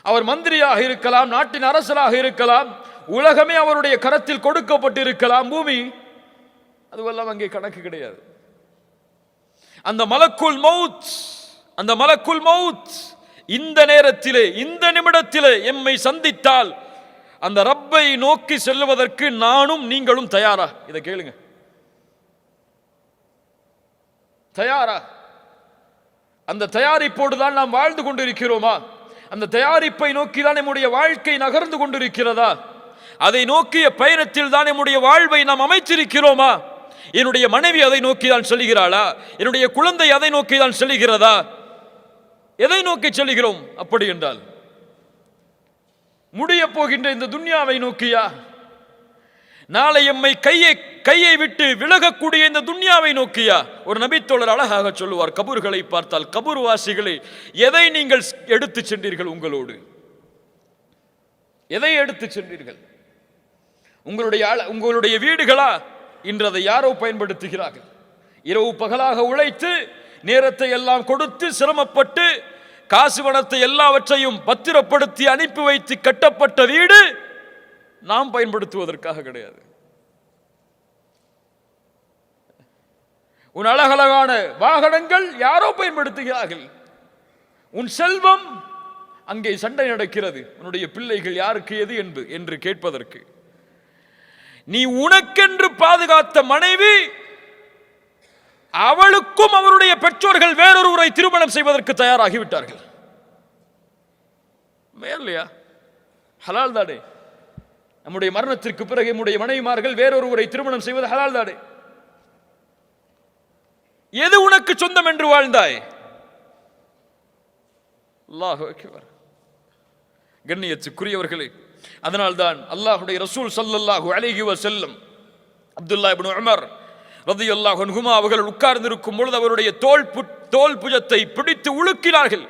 அவர் மந்திரியாக இருக்கலாம், நாட்டின் அரசராக இருக்கலாம், உலகமே அவருடைய கரத்தில் கொடுக்கப்பட்டிருக்கலாம், பூமி, அதுவெல்லாம் அங்கே கணக்கு கிடையாது. அந்த மலக்குல் மவுத் இந்த நேரத்திலே, இந்த நிமிடத்திலே எம்மை சந்தித்தால் அந்த ரப்பை நோக்கி செல்வதற்கு நானும் நீங்களும் தயாரா? இதை கேளுங்க, தயாரா? அந்த தயாரிப்போடு தான் நாம் வாழ்ந்து கொண்டிருக்கிறோமா? அந்த தயாரிப்பை நோக்கி தான் நம்முடைய வாழ்க்கை நகர்ந்து கொண்டிருக்கிறதா? அதை நோக்கிய பயணத்தில் தான் நம்முடைய வாழ்வை நாம் அமைச்சிருக்கிறோமா? என்னுடைய மனைவி அதை நோக்கி தான் செல்கிறாளா? என்னுடைய குழந்தை அதை நோக்கி தான் செல்கிறதா? எதை நோக்கி செல்கிறோம்? அப்படி என்றால் முடிய போகின்ற இந்த துன்யாவை நோக்கியா? நாளை எம்மை கையை விட்டு விலகக்கூடிய இந்த துன்யாவை நோக்கியா? ஒரு நபித்தோழர் அழகாக சொல்லுவார், கபூர்களை பார்த்தால், கபூர் வாசிகளை, எதை நீங்கள் எடுத்து சென்றீர்கள் உங்களோடு? எதை எடுத்து சென்றீர்கள்? உங்களுடைய வீடுகளா? இன்று அதை யாரோ பயன்படுத்துகிறார்கள். இரவு பகலாக உழைத்து நேரத்தை எல்லாம் கொடுத்து சிரமப்பட்டு காசு பணத்தை எல்லாவற்றையும் பத்திரப்படுத்தி அனுப்பி வைத்து கட்டப்பட்ட வீடு நாம் பயன்படுத்துவதற்காக கிடையாது. உன் அழகழகான வாகனங்கள் யாரோ பயன்படுத்துகிறார்கள். உன் செல்வம், அங்கே சண்டை நடக்கிறது, உன்னுடைய பிள்ளைகள் யாருக்கு எது என்று கேட்பதற்கு. நீ உனக்கென்று பாதுகாத்த மனைவி, அவளுக்கும் அவருடைய பெற்றோர்கள் வேறொருவரை திருமணம் செய்வதற்கு தயாராகிவிட்டார்கள். இல்லையா? ஹலால் தானே? நம்முடைய மரணத்திற்கு பிறகு நம்முடைய மனைவிமார்கள் வேறொருவரை திருமணம் செய்வது ஹலால் தானே? எது உனக்கு சொந்தம் என்று வாழ்ந்தாய்? அல்லாஹ் அக்பர். கண்ணியத்துக்குரியவர்களே, அதனால்தான் அல்லாஹ்வுடைய ரசூல் ஸல்லல்லாஹு அலைஹி வஸல்லம் அப்துல்லாஹ் இப்னு உமர் ரலியல்லாஹு அன்ஹுமா அவர்கள் உட்கார்ந்திருக்கும் பொழுது அவருடைய தோல் புஜத்தை பிடித்து உலுக்கினார்கள்.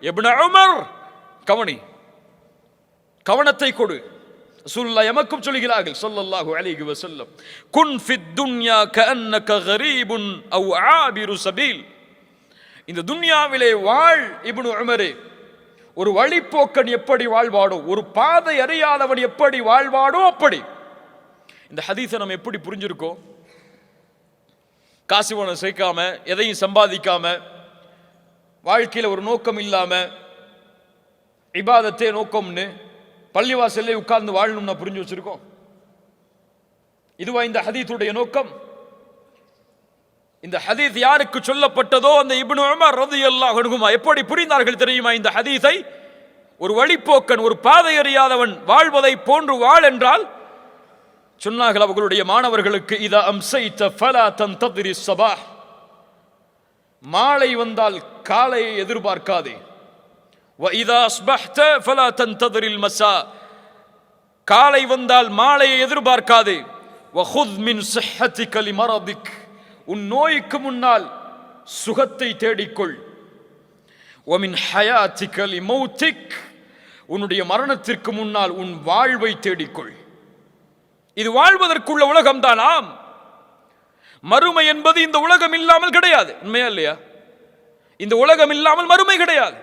இப்னு உமர், கவனத்தை கொடு. ரசூலுல்லாஹ் எமக்கும் சொல்கிறார்கள் ஸல்லல்லாஹு அலைஹி வஸல்லம், குன் ஃபித் துன்யா கஅன்னக கரீபுன் அவ் ஆபிரு சபீல். இந்த துன்யாவிலே வாழ் இப்னு உமரே, ஒரு வழிப்போக்கன் எப்படி வாழ்வாடோ, ஒரு பாதை அறியாதவன் எப்படி வாழ்வாடோ அப்படி. இந்த ஹதீஸை நம்ம எப்படி புரிஞ்சிருக்கோம்? காசு பணம் சேர்க்காம, எதையும் சம்பாதிக்காம, வாழ்க்கையில் ஒரு நோக்கம் இல்லாம, இபாதத்தே நோக்கம்னு பள்ளிவாசல்லே உட்கார்ந்து வாழணும்னா புரிஞ்சு வச்சிருக்கோம். இதுவா இந்த ஹதீஸுடைய நோக்கம்? இந்த ஹதீஸ் யாருக்கு சொல்லப்பட்டதோ அந்த இப்னு உமர் ரலியல்லாஹு அன்ஹுமா எப்படி புரிந்தார்கள் தெரியுமா இந்த ஹதீஸை? ஒரு வழிப்போக்கன், ஒரு பாதை அறியாதவன் வாழ்வதை போன்று வாழ் என்றால் சொன்னார்கள் அவர்களுடைய மாணவர்களுக்கு, இதா அம்சைத ஃபலா தன்ததிரி ஸபாஹ், மாலை வந்தால் காலையை எதிர்பார்க்காதே. வ இதா அஸ்பஹ்த ஃபலா தன்ததிரில் மஸா, காலை வந்தால் மாலையை எதிர்பார்க்காதே. வ குத் மின் ஸிஹ்ஹதிக லிமரதிக், உன் நோய்க்கு முன்னால் சுகத்தை தேடிக்கொள். وَمِنْ حَيَاتِكَ لِمَوْتِكَ, உன்னுடைய மரணத்திற்கு முன்னால் உன் வாழ்வை தேடிக்கொள். இது வாழ்வதற்குள்ள உலகம் தான். ஆம், மறுமை என்பது இந்த உலகம் இல்லாமல் கிடையாது. உண்மையா இல்லையா? இந்த உலகம் இல்லாமல் மறுமை கிடையாது.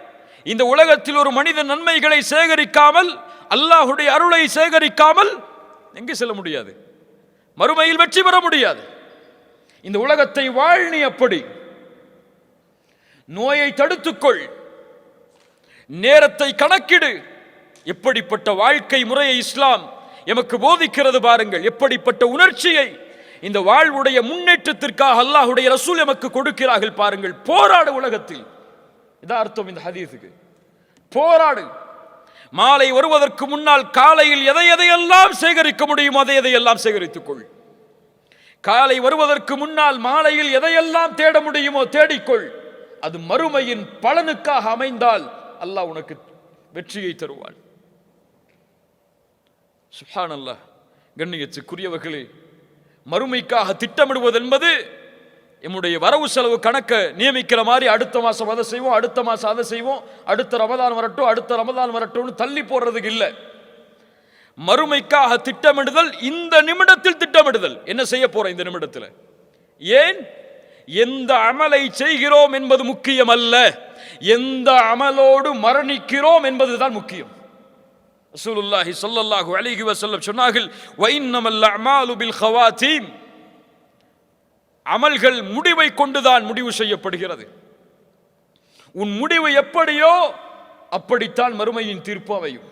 இந்த உலகத்தில் ஒரு மனிதன் நன்மைகளை சேகரிக்காமல், அல்லாஹ்வுடைய அருளை சேகரிக்காமல் எங்கே செல்ல முடியாது? மறுமையில் வெற்றி பெற முடியாது. இந்த உலகத்தை வாழ். நீ அப்படி நோயை தடுத்துக்கொள், நேரத்தை கணக்கிடு. எப்படிப்பட்ட வாழ்க்கை முறையை இஸ்லாம் எமக்கு போதிக்கிறது பாருங்கள். எப்படிப்பட்ட உணர்ச்சியை இந்த வாழ்வுடைய முன்னேற்றத்திற்காக அல்லாஹ்வுடைய ரசூல் எமக்கு கொடுக்கிறார்கள் பாருங்கள். போராடு உலகத்தில். இதான் அர்த்தம் இந்த ஹதீஸுக்கு. போராடு. மாலை வருவதற்கு முன்னால் காலையில் எதையெல்லாம் சேகரிக்க முடியுமோ அதையெல்லாம் சேகரித்துக்கொள். காலை வருவதற்கு முன்னால் மாலையில் எதையெல்லாம் தேட முடியுமோ தேடிக்கொள். அது மறுமையின் பலனுக்காக அமைந்தால் அல்லாஹ் உனக்கு வெற்றியை தருவான். சுப்ஹானல்லாஹ். கண்ணியத்துக்குரியவர்களே, மறுமைக்காக திட்டமிடுவது என்பது நம்முடைய வரவு செலவு கணக்கை நியமிக்கிற மாதிரி அடுத்த மாதம் அதை செய்வோம், அடுத்த மாதம் அதை செய்வோம், அடுத்த ரமதான் வரட்டும், அடுத்த ரமதான் வரட்டும்னு தள்ளி போடுறதுக்கு இல்லை. மறுமைக்காக திட்டமிடுதல், இந்த நிமிடத்தில் திட்டமிடுதல். என்ன செய்ய போற இந்த நிமிடத்தில்? ஏன்? எந்த அமலை செய்கிறோம் என்பது முக்கியம் அல்ல, எந்த அமலோடு மரணிக்கிறோம் என்பதுதான் முக்கியம். ரசூலுல்லாஹி ஸல்லல்லாஹு அலைஹி வஸல்லம் சொன்னார்கள், வ இன்னமல் அஅமாலு பில் ஹவாதீம், அமல்கள் முடிவை கொண்டுதான் முடிவு செய்யப்படுகிறது. உன் முடிவு எப்படியோ அப்படித்தான் மறுமையின் தீர்ப்பு அமையும்.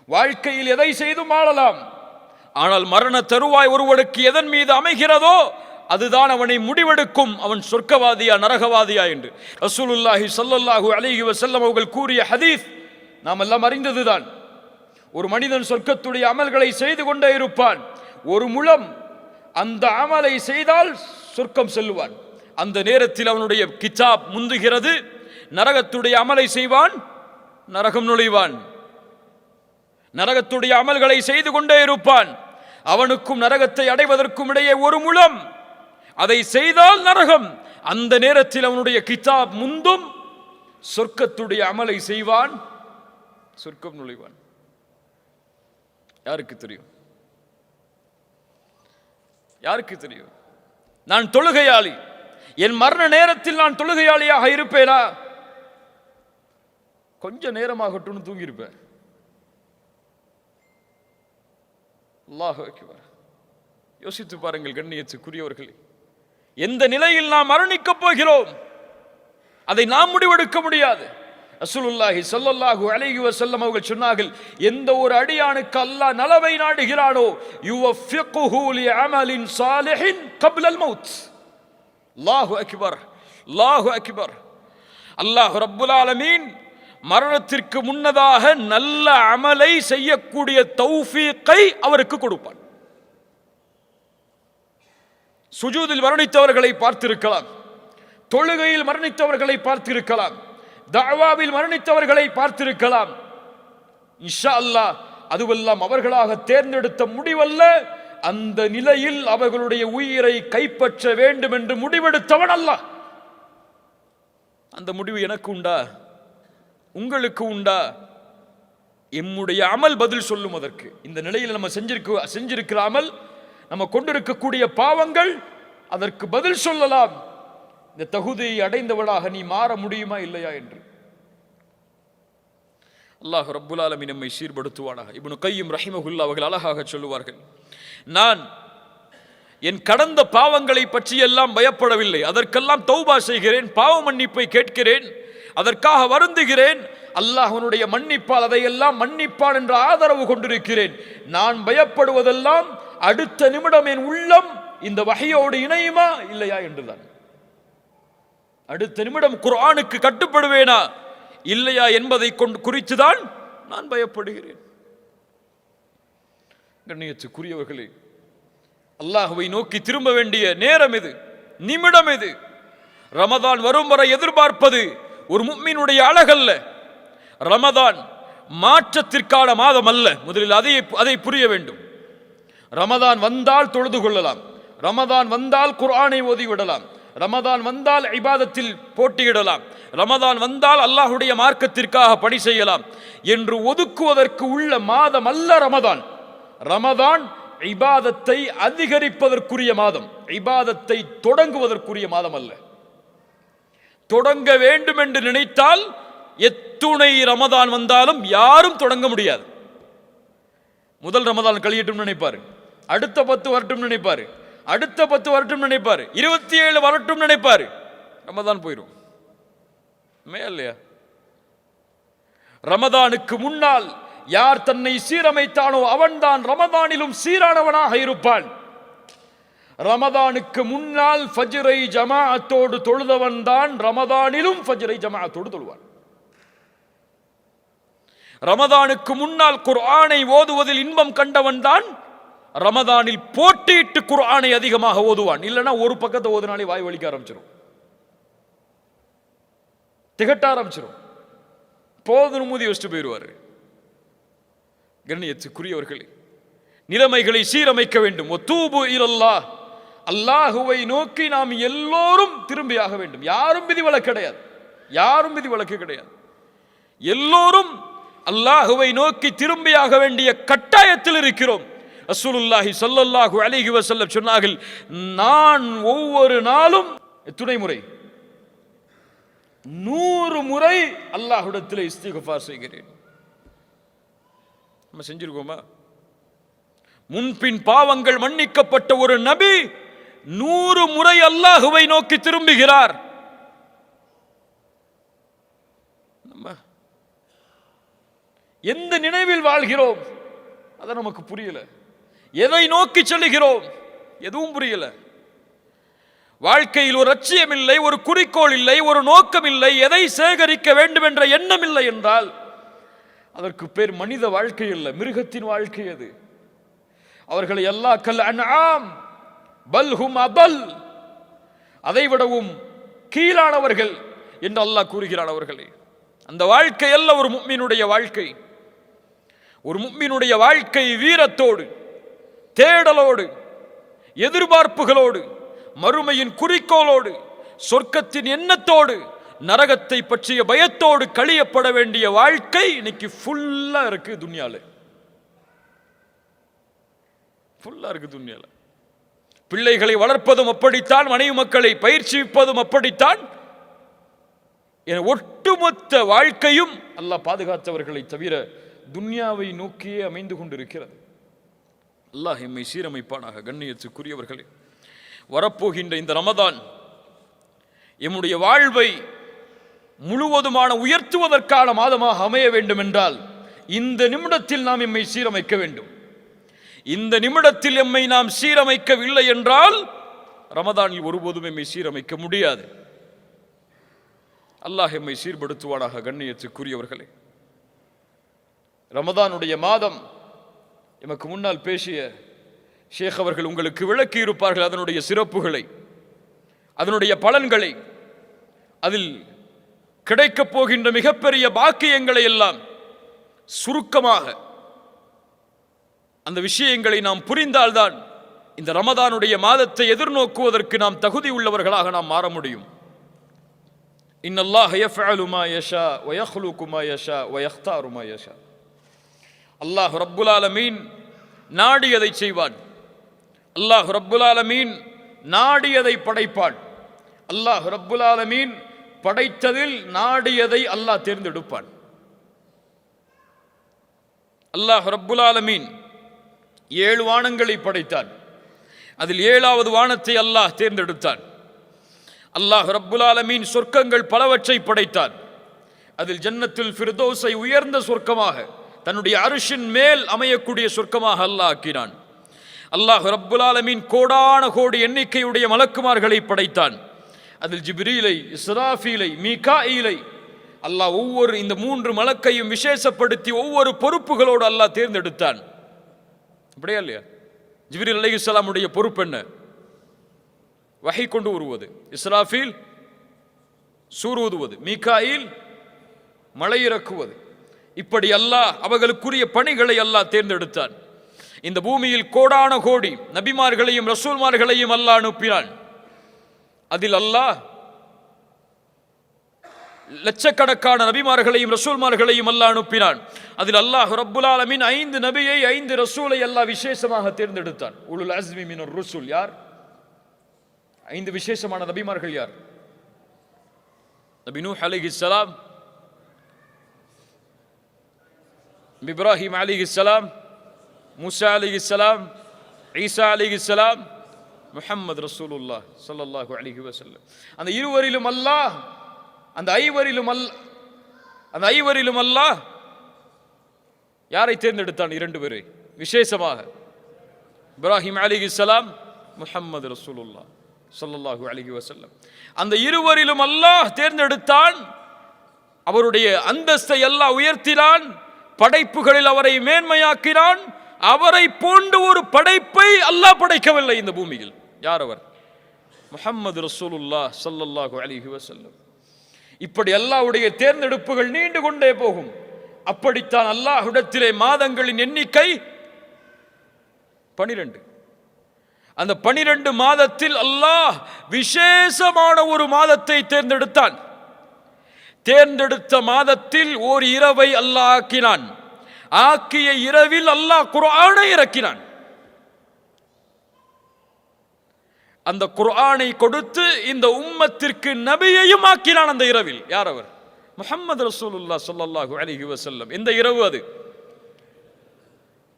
வாழ்க்கையில் எதை செய்தும் ஆளலாம், ஆனால் மரண தருவாய் ஒருவனுக்கு எதன் மீது அமைகிறதோ அதுதான் அவனை முடிவெடுக்கும், அவன் சொர்க்கவாதியா நரகவாதியா என்று ரசூலுல்லாஹி ஸல்லல்லாஹு அலைஹி வஸல்லம் அவர்கள் கூறிய ஹதீஸ் நாம் எல்லாம் அறிந்ததுதான். ஒரு மனிதன் சொர்க்கத்துடைய அமல்களை செய்து கொண்டே இருப்பான். ஒரு முழம் அந்த அமலை செய்தால் சொர்க்கம் செல்லுவான். அந்த நேரத்தில் அவனுடைய கிதாப் முந்துகிறது. நரகத்துடைய அமலை செய்வான், நரகம் நுழைவான். நரகத்துடைய அமல்களை செய்து கொண்டே இருப்பான். அவனுக்கும் நரகத்தை அடைவதற்கும் இடையே ஒரு முழம், அதை செய்தால் நரகம். அந்த நேரத்தில் அவனுடைய கிதாப் முந்தும், சொர்க்கத்துடைய அமலை செய்வான், சொர்க்கம் நுழைவான். யாருக்கு தெரியும்? யாருக்கு தெரியும்? நான் தொழுகையாளி, என் மரண நேரத்தில் நான் தொழுகையாளியாக இருப்பேனா? கொஞ்ச நேரமாகட்டும் தூங்கியிருப்பேன். அல்லாஹ் அக்பர். யோசித்து பாருங்கள் கண்ணியத்துக்குரியவர்களே, எந்த நிலையில் நாம் மரணிக்கப் போகிறோம் அதை நாம் முடிவெடுக்க முடியாது. ரசூலுல்லாஹி ஸல்லல்லாஹு அலைஹி வஸல்லம் அவர்கள் சொன்னார்கள், எந்த ஒரு அடியானுக்கு அல்லாஹ் நலவை நாடுகிறானோ யுவஃபிகுஹு லிஅமலின் சாலிஹின் கப்லல் மௌத். அல்லாஹு அக்பர், அல்லாஹு அக்பர். அல்லாஹ் ரப்புல் ஆலமீன் மரணத்திற்கு முன்னதாக நல்ல அமலை செய்யக்கூடிய தௌஃபீக்கை அவருக்கு கொடுப்பான். சுஜூதில் மரணித்தவர்களை பார்த்திருக்கலாம், தொழுகையில் மரணித்தவர்களை பார்த்திருக்கலாம், தஅவாவில் மரணித்தவர்களை பார்த்திருக்கலாம். இன்ஷா அல்லாஹ் அதுவெல்லாம் அவர்களாக தேர்ந்தெடுத்த முடிவல்ல. அந்த நிலையில் அவர்களுடைய உயிரை கைப்பற்ற வேண்டும் என்று முடிவெடுத்தவன் அல்லாஹ். அந்த முடிவு எனக்கு உண்டா? உங்களுக்கு உண்டா? எம்முடைய அமல் பதில் சொல்லும் அதற்கு. இந்த நிலையில் நம்ம செஞ்சிருக்கிற அமல், நம்ம கொண்டிருக்கக்கூடிய பாவங்கள் அதற்கு பதில் சொல்லலாம். இந்த தகுதியை அடைந்தவளாக நீ மாற முடியுமா இல்லையா என்று. அல்லாஹ் ரப்புல் ஆலமீன் நம்மை சீர்படுத்துவானாக. இப்னு கய்யிம் ரஹிமஹுல்லாஹ் அவர்கள் அழகாக சொல்லுவார்கள், நான் என் கடந்த பாவங்களை பற்றி எல்லாம் பயப்படவில்லை, அதற்கெல்லாம் தௌபா செய்கிறேன், பாவ மன்னிப்பை கேட்கிறேன், அதற்காக வருந்துகிறேன். அல்லாஹ்வுடைய மன்னிப்பால் அதையெல்லாம் மன்னிப்பான் என்ற ஆதரவு கொண்டிருக்கிறேன். நான் பயப்படுவதெல்லாம் அடுத்த நிமிடம் என் உள்ளம் இந்த வஹையோடு இணையுமா இல்லையா என்றுதான். அடுத்த நிமிடம் குர்ஆனுக்கு கட்டுப்படுவேனா இல்லையா என்பதை குறித்துதான் நான் பயப்படுகிறேன். கண்ணியத்துக்குரியவர்களே, அல்லாஹ்வை நோக்கி திரும்ப வேண்டிய நேரம் இது, நிமிடம் இது. ரமதான் வரும் வரை எதிர்பார்ப்பது ஒரு முஃமினுடைய அழகல்ல. ரமதான் மாற்றத்திற்கான மாதம் அல்ல. முதலில் அதை புரிய வேண்டும். ரமதான் வந்தால் தொழுது கொள்ளலாம், ரமதான் வந்தால் குர்ஆனை ஓதிவிடலாம், ரமதான் வந்தால் இபாதத்தில் போட்டியிடலாம், ரமதான் வந்தால் அல்லாஹ்வுடைய மார்க்கத்திற்காக பணி செய்யலாம் என்று ஒதுக்குவதற்கு உள்ள மாதம் அல்ல ரமதான். ரமதான் இபாதத்தை அதிகரிப்பதற்குரிய மாதம், இபாதத்தை தொடங்குவதற்குரிய மாதம் அல்ல. தொடங்க வேண்டும் என்று நினைத்தால் எத்துணை ரமதான் வந்தாலும் யாரும் தொடங்க முடியாது. முதல் ரமதான் கழியட்டும் நினைப்பாரு, அடுத்த 10 வரட்டும் நினைப்பாரு, அடுத்த 10 வரட்டும் நினைப்பாரு, 27 வரட்டும் நினைப்பாரு, ரமதான் போயிடும் இல்லையா? ரமதானுக்கு முன்னால் யார் தன்னை சீரமைத்தானோ அவன்தான் ரமதானிலும் சீரானவனாக இருப்பான். ரமதானுக்கு முன்னால் ஃபஜ்ரை ஜமாஅத்தோடு தொழுதவன் தான் ரமதானிலும் ஃபஜ்ரை ஜமாஅத்தோடு தொழுவான். ரமதானுக்கு முன்னால் குர்ஆனை ஓதுவதில் இன்பம் கண்டவன் தான் ரமதானில் போட்டியிட்டு குர்ஆனை அதிகமாக ஓதுவான். இல்லைன்னா ஒரு பக்கத்தை ஓதுனாலே வாய் வலிக்க ஆரம்பிச்சிடும், திகட்ட ஆரம்பிச்சிடும், போதும் மூதி வச்சுட்டு போயிடுவார். கண்ணியத்துக்குரியவர்களே, நிலைமைகளை சீரமைக்க வேண்டும். வதூபு இலல்லாஹ், அல்லாஹுவை நோக்கி நாம் எல்லோரும் திரும்பியாக வேண்டும். யாரும் விதிவிலக்கு கிடையாது, யாரும் விதிவிலக்கு கிடையாது. எல்லோரும் அல்லாஹுவை நோக்கி திரும்பியாக வேண்டிய கட்டாயம் கட்டாயத்தில் இருக்கிறோம். ரசூலுல்லாஹி ஸல்லல்லாஹு அலைஹி வஸல்லம் சொன்னார்கள், நான் ஒவ்வொரு நாளும் எத்தனை முறை? 100 முறை அல்லாஹ்விடத்தில் இஸ்திக்ஃபார் செய்கிறேன். நம்ம செஞ்சிருக்கோமா? முன்பின் பாவங்கள் மன்னிக்கப்பட்ட ஒரு நபி 100 முறை அல்லாஹுவை நோக்கி திரும்புகிறார். எந்த நினைவில் வாழ்கிறோம் அது நமக்கு புரியல. எதை நோக்கி செல்கிறோம் எதுவும் புரியல. வாழ்க்கையில் ஒரு லட்சியம் இல்லை, ஒரு குறிக்கோள் இல்லை, ஒரு நோக்கம் இல்லை, எதை சேகரிக்க வேண்டும் என்ற எண்ணம் இல்லை என்றால் அதற்கு பேர் மனித வாழ்க்கை இல்லை, மிருகத்தின் வாழ்க்கை அது. அவர்களை அல்லாஹ் கல் அன்ஆம் பல் ஹும் அபல், அதைவிடவும் கீழானவர்கள் என்று அல்லாஹ் கூறுகிறான் அவர்களே. அந்த வாழ்க்கை அல்ல ஒரு முஃமினுடைய வாழ்க்கை. ஒரு முஃமினுடைய வாழ்க்கை வீரத்தோடு, தேடலோடு, எதிர்பார்ப்புகளோடு, மறுமையின் குறிக்கோளோடு, சொர்க்கத்தின் எண்ணத்தோடு, நரகத்தை பற்றிய பயத்தோடு கழியப்பட வேண்டிய வாழ்க்கை இன்னைக்கு ஃபுல்லா இருக்கு துன்யால. ஃபுல்லா இருக்கு துன்யால. பிள்ளைகளை வளர்ப்பதும் அப்படித்தான், மனைவி மக்களை பயிற்சிப்பதும் அப்படித்தான். ஒட்டுமொத்த வாழ்க்கையும் அல்லாஹ் பாதுகாத்தவர்களை தவிர துன்யாவை நோக்கியே அமைந்து கொண்டிருக்கிறது. அல்லாஹ் எம்மை சீரமைப்பானாக. கண்ணியத்துக்குரியவர்களே, வரப்போகின்ற இந்த ரமதான் எம்முடைய வாழ்வை முழுவதுமான உயர்த்துவதற்கான மாதமாக அமைய வேண்டும் என்றால் இந்த நிமிடத்தில் நாம் எம்மை சீரமைக்க வேண்டும். இந்த நிமிடத்தில் எம்மை நாம் சீரமைக்கவில்லை என்றால் ரமதானில் ஒருபோதும் எம்மை சீரமைக்க முடியாது. அல்லாஹ் எம்மை சீர்படுத்துவானாக. கண்ணியத்துக்குரியவர்களே, ரமதானுடைய மாதம் எமக்கு முன்னால் பேசிய ஷேக் அவர்கள் உங்களுக்கு விளக்கி இருப்பார்கள் அதனுடைய சிறப்புகளை, அதனுடைய பலன்களை, அதில் கிடைக்கப் போகின்ற மிகப்பெரிய பாக்கியங்களை எல்லாம் சுருக்கமாக அந்த விஷயங்களை நாம் புரிந்தால்தான் இந்த ரமதானுடைய மாதத்தை எதிர்நோக்குவதற்கு நாம் தகுதி உள்ளவர்களாக நாம் மாற முடியும். இன்னல்லாஹ் யஃஅலு மா யஷா வ யഖ்லுகு மா யஷா வ யக்தாரு மா யஷா. அல்லாஹ் ரப்புல் ஆலமீன் நாடியதை செய்வான். அல்லாஹ் ரப்புல் ஆலமீன் நாடியதை படைப்பான். அல்லாஹ் ரப்புல் ஆலமீன் படைத்ததில் நாடியதை அல்லாஹ் தேர்ந்தெடுப்பான். அல்லாஹ் ரப்புல் ஆலமீன் 7 வானங்களை படைத்தான். அதில் 7வது வானத்தை அல்லாஹ் தேர்ந்தெடுத்தான். அல்லாஹ் ரப்புல் ஆலமீன் சொர்க்கங்கள் பலவற்றை படைத்தான். அதில் ஜன்னத்துல் ஃபிர்தௌஸை உயர்ந்த சொர்க்கமாக, தன்னுடைய அர்ஷின் மேல் அமையக்கூடிய சொர்க்கமாக அல்லாஹ் ஆக்கினான். அல்லாஹ் ரப்புல் ஆலமீன் கோடான கோடி எண்ணிக்கையுடைய மலக்குமார்களை படைத்தான். அதில் ஜிப்ரீலை, இஸ்ராஃபீலை, மீகாஈலை அல்லாஹ் ஒவ்வொரு இந்த 3 மலக்கையும் விசேஷப்படுத்தி ஒவ்வொரு பொறுப்புகளோடு அல்லாஹ் தேர்ந்தெடுத்தான். அப்படியா இல்லையா? ஜிப்ரீல் அலைஹிஸ்ஸலாமுடைய பொறுப்பு என்ன? வஹி கொண்டு வருவது. இஸ்ராஃபீல் சூர் ஊதுவது. மீகாயில் மழை இறக்குவது. இப்படி அல்லாஹ் அவர்களுக்குரிய பணிகளை அல்லாஹ் தேர்ந்தெடுத்தான். இந்த பூமியில் கோடான கோடி நபிமார்களையும் ரசூல்மார்களையும் அல்லாஹ் அனுப்பினான். அதில் அல்லாஹ் லட்சக்கணக்கான நபிமார்களையும் ரசூல்மார்களையும் அல்லாஹ் அனுப்பினான். அதில் அல்லாஹ் ரப்புல் ஆலமீன் 5 நபியை 5 ரசூலை அல்லாஹ் விசேஷமாக தேர்ந்தெடுத்தான். உலுல் அஸ்மி மினர் ருசுல் யார்? 5 விசேஷமான நபிமார்கள் யார்? நபி நூஹ் அலைஹிஸ்ஸலாம், இப்ராஹிம் அலைஹிஸ்ஸலாம், மூசா அலைஹிஸ்ஸலாம், ஈசா அலைஹிஸ்ஸலாம், முஹம்மது ரசூலுல்லாஹ் ஸல்லல்லாஹு அலைஹி வஸல்லம். அந்த இருவரிலும் அல்லாஹ், அந்த ஐவரிலும் அல்லாஹ் யாரை தேர்ந்தெடுத்தான்? 2 பேரை விசேஷமாக. இப்ராஹிம் அலைஹிஸ்ஸலாம், முஹம்மது ரசூலுல்லாஹ் ஸல்லல்லாஹு அலைஹி வஸல்லம். அந்த இருவரிலும் அல்லாஹ் தேர்ந்தெடுத்தான். அவருடைய அந்தஸ்தை அல்லாஹ் உயர்த்தினான். படைப்புகளில் அவரை மேன்மையாக்கினான். அவரை போன்ற ஒரு படைப்பை அல்லாஹ் படைக்கவில்லை இந்த பூமியில். யார் அவர்? முஹம்மது ரசூலுல்லாஹ் ஸல்லல்லாஹு அலைஹி வஸல்லம். இப்படி அல்லாஹ்வுடைய தேர்ந்தெடுப்புகள் நீண்டு கொண்டே போகும். அப்படித்தான் அல்லாஹ்விடத்திலே மாதங்களின் எண்ணிக்கை 12. அந்த 12 மாதத்தில் அல்லாஹ் விசேஷமான ஒரு மாதத்தை தேர்ந்தெடுத்தான். தேர்ந்தெடுத்த மாதத்தில் ஓர் இரவை அல்லாஹ் ஆக்கினான். ஆக்கிய இரவில் அல்லாஹ் குர்ஆனை இறக்கினான். அந்த குர்ஆனை கொடுத்து இந்த உம்மத்திற்கு நபியையும் ஆக்கினான் அந்த இரவில். யார் அவர்? முஹம்மது ரசூலுல்லாஹ் ஸல்லல்லாஹு அலைஹி வஸல்லம். இந்த இரவு அது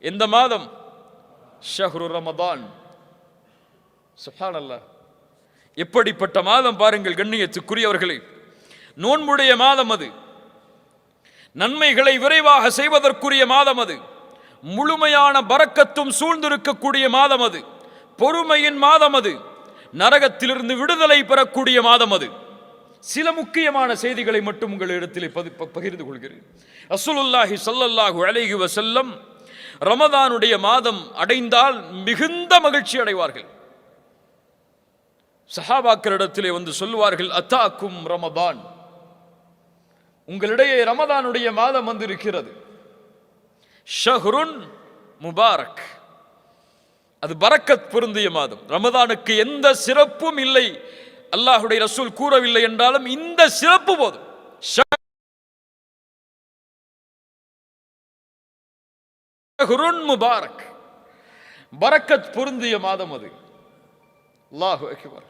எந்த மாதம்? ஷஹ்ரு ரமதான். சுப்ஹானல்லாஹ், எப்படிப்பட்ட மாதம் பாருங்கள் கண்ணியத்துக்குரியவர்களே. நோன்புடைய மாதம் அது, நன்மைகளை விரைவாக செய்வதற்குரிய மாதம் அது, முழுமையான பரக்கத்தும் சூழ்ந்திருக்கக்கூடிய மாதம் அது, பொறுமையின் மாதம் அது, நரகத்திலிருந்து விடுதலை பெறக்கூடிய மாதம் அது. சில முக்கியமான செய்திகளை மட்டும் உங்களிடத்தில் பகிர்ந்து கொள்கிறேன். ரசூலுல்லாஹி ஸல்லல்லாஹு அலைஹி வஸல்லம் ரமதானுடைய மாதம் அடைந்தால் மிகுந்த மகிழ்ச்சி அடைவார்கள். சஹாபாக்களிடத்திலே வந்து சொல்லுவார்கள், அத்தாக்கும் ரமதான், உங்களிடையே ரமதானுடைய மாதம் வந்திருக்கிறது. ஷஹ்ருன் முபாரக், அது பரக்கத் பொருந்திய மாதம். ரமதானுக்கு எந்த சிறப்பும் இல்லை, அல்லாஹுடைய ரசூல் கூறவில்லை என்றாலும் இந்த சிறப்பு போதும். ஷஹ்ருன் முபாரக், பரக்கத் பொருந்திய மாதம் அது. அல்லாஹு அக்பர்.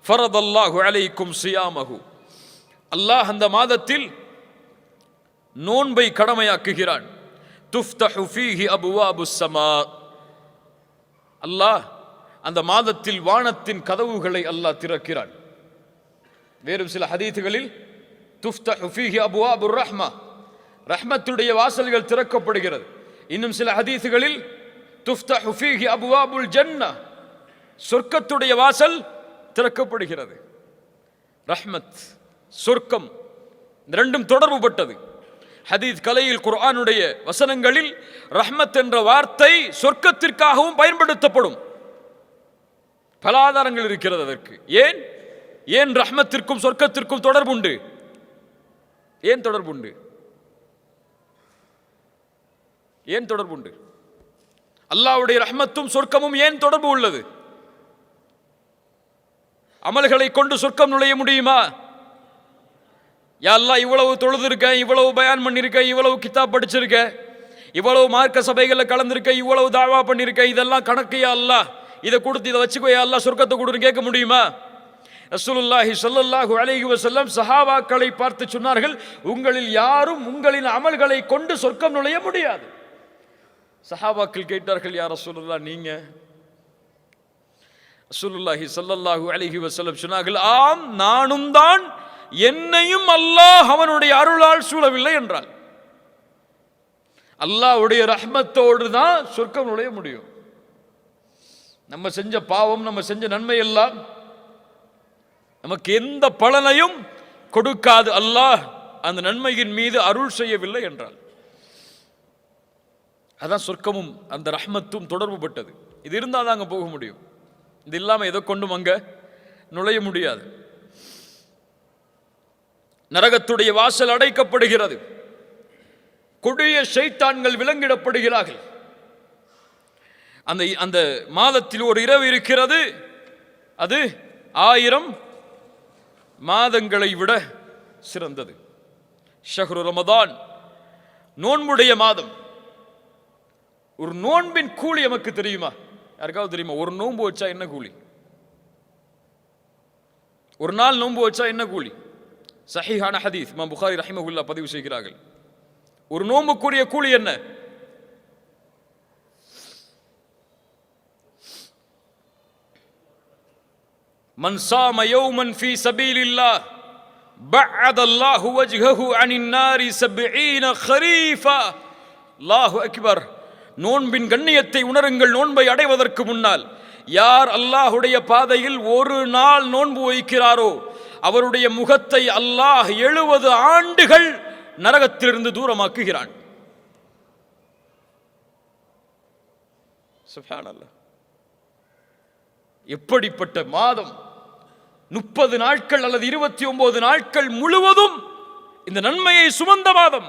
ஃபரதல்லாஹு அலைக்கும் சியாமஹு, அல்லாஹ் அந்த மாதத்தில் நோன்பை கடமையாக்குகிறான். துஃப்தஹு ஃபீஹி அபுவாபுஸ் ஸமா, அல்லாஹ் அந்த மாதத்தில் வானத்தின் கதவுகளை அல்லாஹ் திறக்கிறான். வேறு சில ஹதீதுகளில் துஃப்தஹு ஃபீஹி அபுவாபுர் ரஹ்மா, ரஹ்மத்துடைய வாசல்கள் திறக்கப்படுகிறது. இன்னும் சில ஹதீதுகளில் துஃப்தஹு ஃபீஹி அபுவாபுல் ஜன்னah, சொர்க்கத்துடைய வாசல் திறக்கப்படுகிறது. ரஹ்மத், சொர்க்கம், இந்த ரெண்டும் தொடர்பு பட்டது. ஹதீஸ் கலையில் குர்ஆனுடைய வசனங்களில் ரஹ்மத் என்ற வார்த்தை சொர்க்கத்திற்காகவும் பயன்படுத்தப்படும். பல ஆதாரங்கள் இருக்கிறது அதற்கு. ஏன் ரஹ்மத்திற்கும் சொர்க்கத்திற்கும் தொடர்புண்டு? ஏன் தொடர்புண்டு? ஏன் தொடர்புண்டு? அல்லாஹ்வுடைய ரஹ்மத்தும் சொர்க்கமும் ஏன் தொடர்பு உள்ளது? அமல்களை கொண்டு சொர்க்கம் நுழைய முடியுமா? யா அல்லாஹ், இவ்வளவு தொழுதுருக்க, இவ்வளவு பயான் பண்ணிருக்க, இவ்வளவு கிதாப் படிச்சிருக்க, இவ்வளவு மார்க்க சபைகளில் கலந்திருக்க, இவ்வளவு தாவா பண்ணிருக்க, இதெல்லாம் கணக்கு யா அல்லாஹ், இதை கொடுத்து இதை வச்சுக்கோ யா அல்லாஹ், சொர்க்கத்தை கொடுன்னு கேட்க முடியுமா? ரசூலுல்லாஹி ஸல்லல்லாஹு அலைஹி வஸல்லம் சஹாபாக்களை பார்த்து சொன்னார்கள், உங்களில் யாரும் உங்களின் அமல்களை கொண்டு சொர்க்கம் நுழைய முடியாது. சஹாபாக்கள் கேட்டார்கள், யா ரசூலுல்லாஹ் நீங்க? ரசூலுல்லாஹி ஸல்லல்லாஹு அலைஹி வஸல்லம் சொன்னார்கள், ஆம், நானும் தான், என்னையும் அல்லாஹ் அவனுடைய அருளால் சூழவில்லை என்றால். அல்லாஹ்வுடைய ரஹ்மத்தோடு தான் சொர்க்கம் நுழைய முடியும். நம்ம செஞ்ச பாவம், நம்ம செஞ்ச நன்மை எல்லாம் நமக்கு எந்த பலனையும் கொடுக்காது, அல்லாஹ் அந்த நன்மையின் மீது அருள் செய்யவில்லை என்றால். அதான் சொர்க்கமும் அந்த ரஹ்மத்தும் தொடர்பு பட்டது. இது இருந்தால் தான் அங்கே போக முடியும். இது இல்லாமல் எதை கொண்டும் அங்கே நுழைய முடியாது. நரகத்துடைய வாசல் அடைக்கப்படுகிறது. கொடிய ஷைத்தான்கள் விலங்கிடப்படுகிறார்கள். அந்த மாதத்தில் ஒரு இரவு இருக்கிறது, அது 1000 மாதங்களை விட சிறந்தது. ஷஹ்ரு ரமதான், நோன்புடைய மாதம். ஒரு நோன்பின் கூலி நமக்கு தெரியுமா? யாருக்காவது தெரியுமா? ஒரு நோன்பு வச்சா என்ன கூலி? ஒரு நாள் நோன்பு வச்சா என்ன கூலி? சஹீஹான ஹதீஸ் இமாம் புகாரி ரஹிமஹுல்லாஹ் பதிவு செய்கிறார்கள். ஒரு நோன்புக்குரிய கூலி என்ன? மன் சாம யௌமன் ஃபீ சபீலில்லாஹ் பஅதல்லாஹு வஜ்ஹஹு அனின் நாரி 70 கரீஃபா. அல்லாஹு அக்பர். நோன்பின் கண்ணியத்தை உணருங்கள். நோன்பை அடைவதற்கு முன்னால் யார் அல்லாஹுடைய பாதையில் ஒரு நாள் நோன்பு வைக்கிறாரோ அவருடைய முகத்தை அல்லாஹ் 70 ஆண்டுகள் நரகத்திலிருந்து தூரமாக்குகிறான். சுப்ஹானல்லாஹ். எப்படிப்பட்ட மாதம்! 30 நாட்கள் அல்லது 29 நாட்கள் முழுவதும் இந்த நன்மையை சுமந்த மாதம்.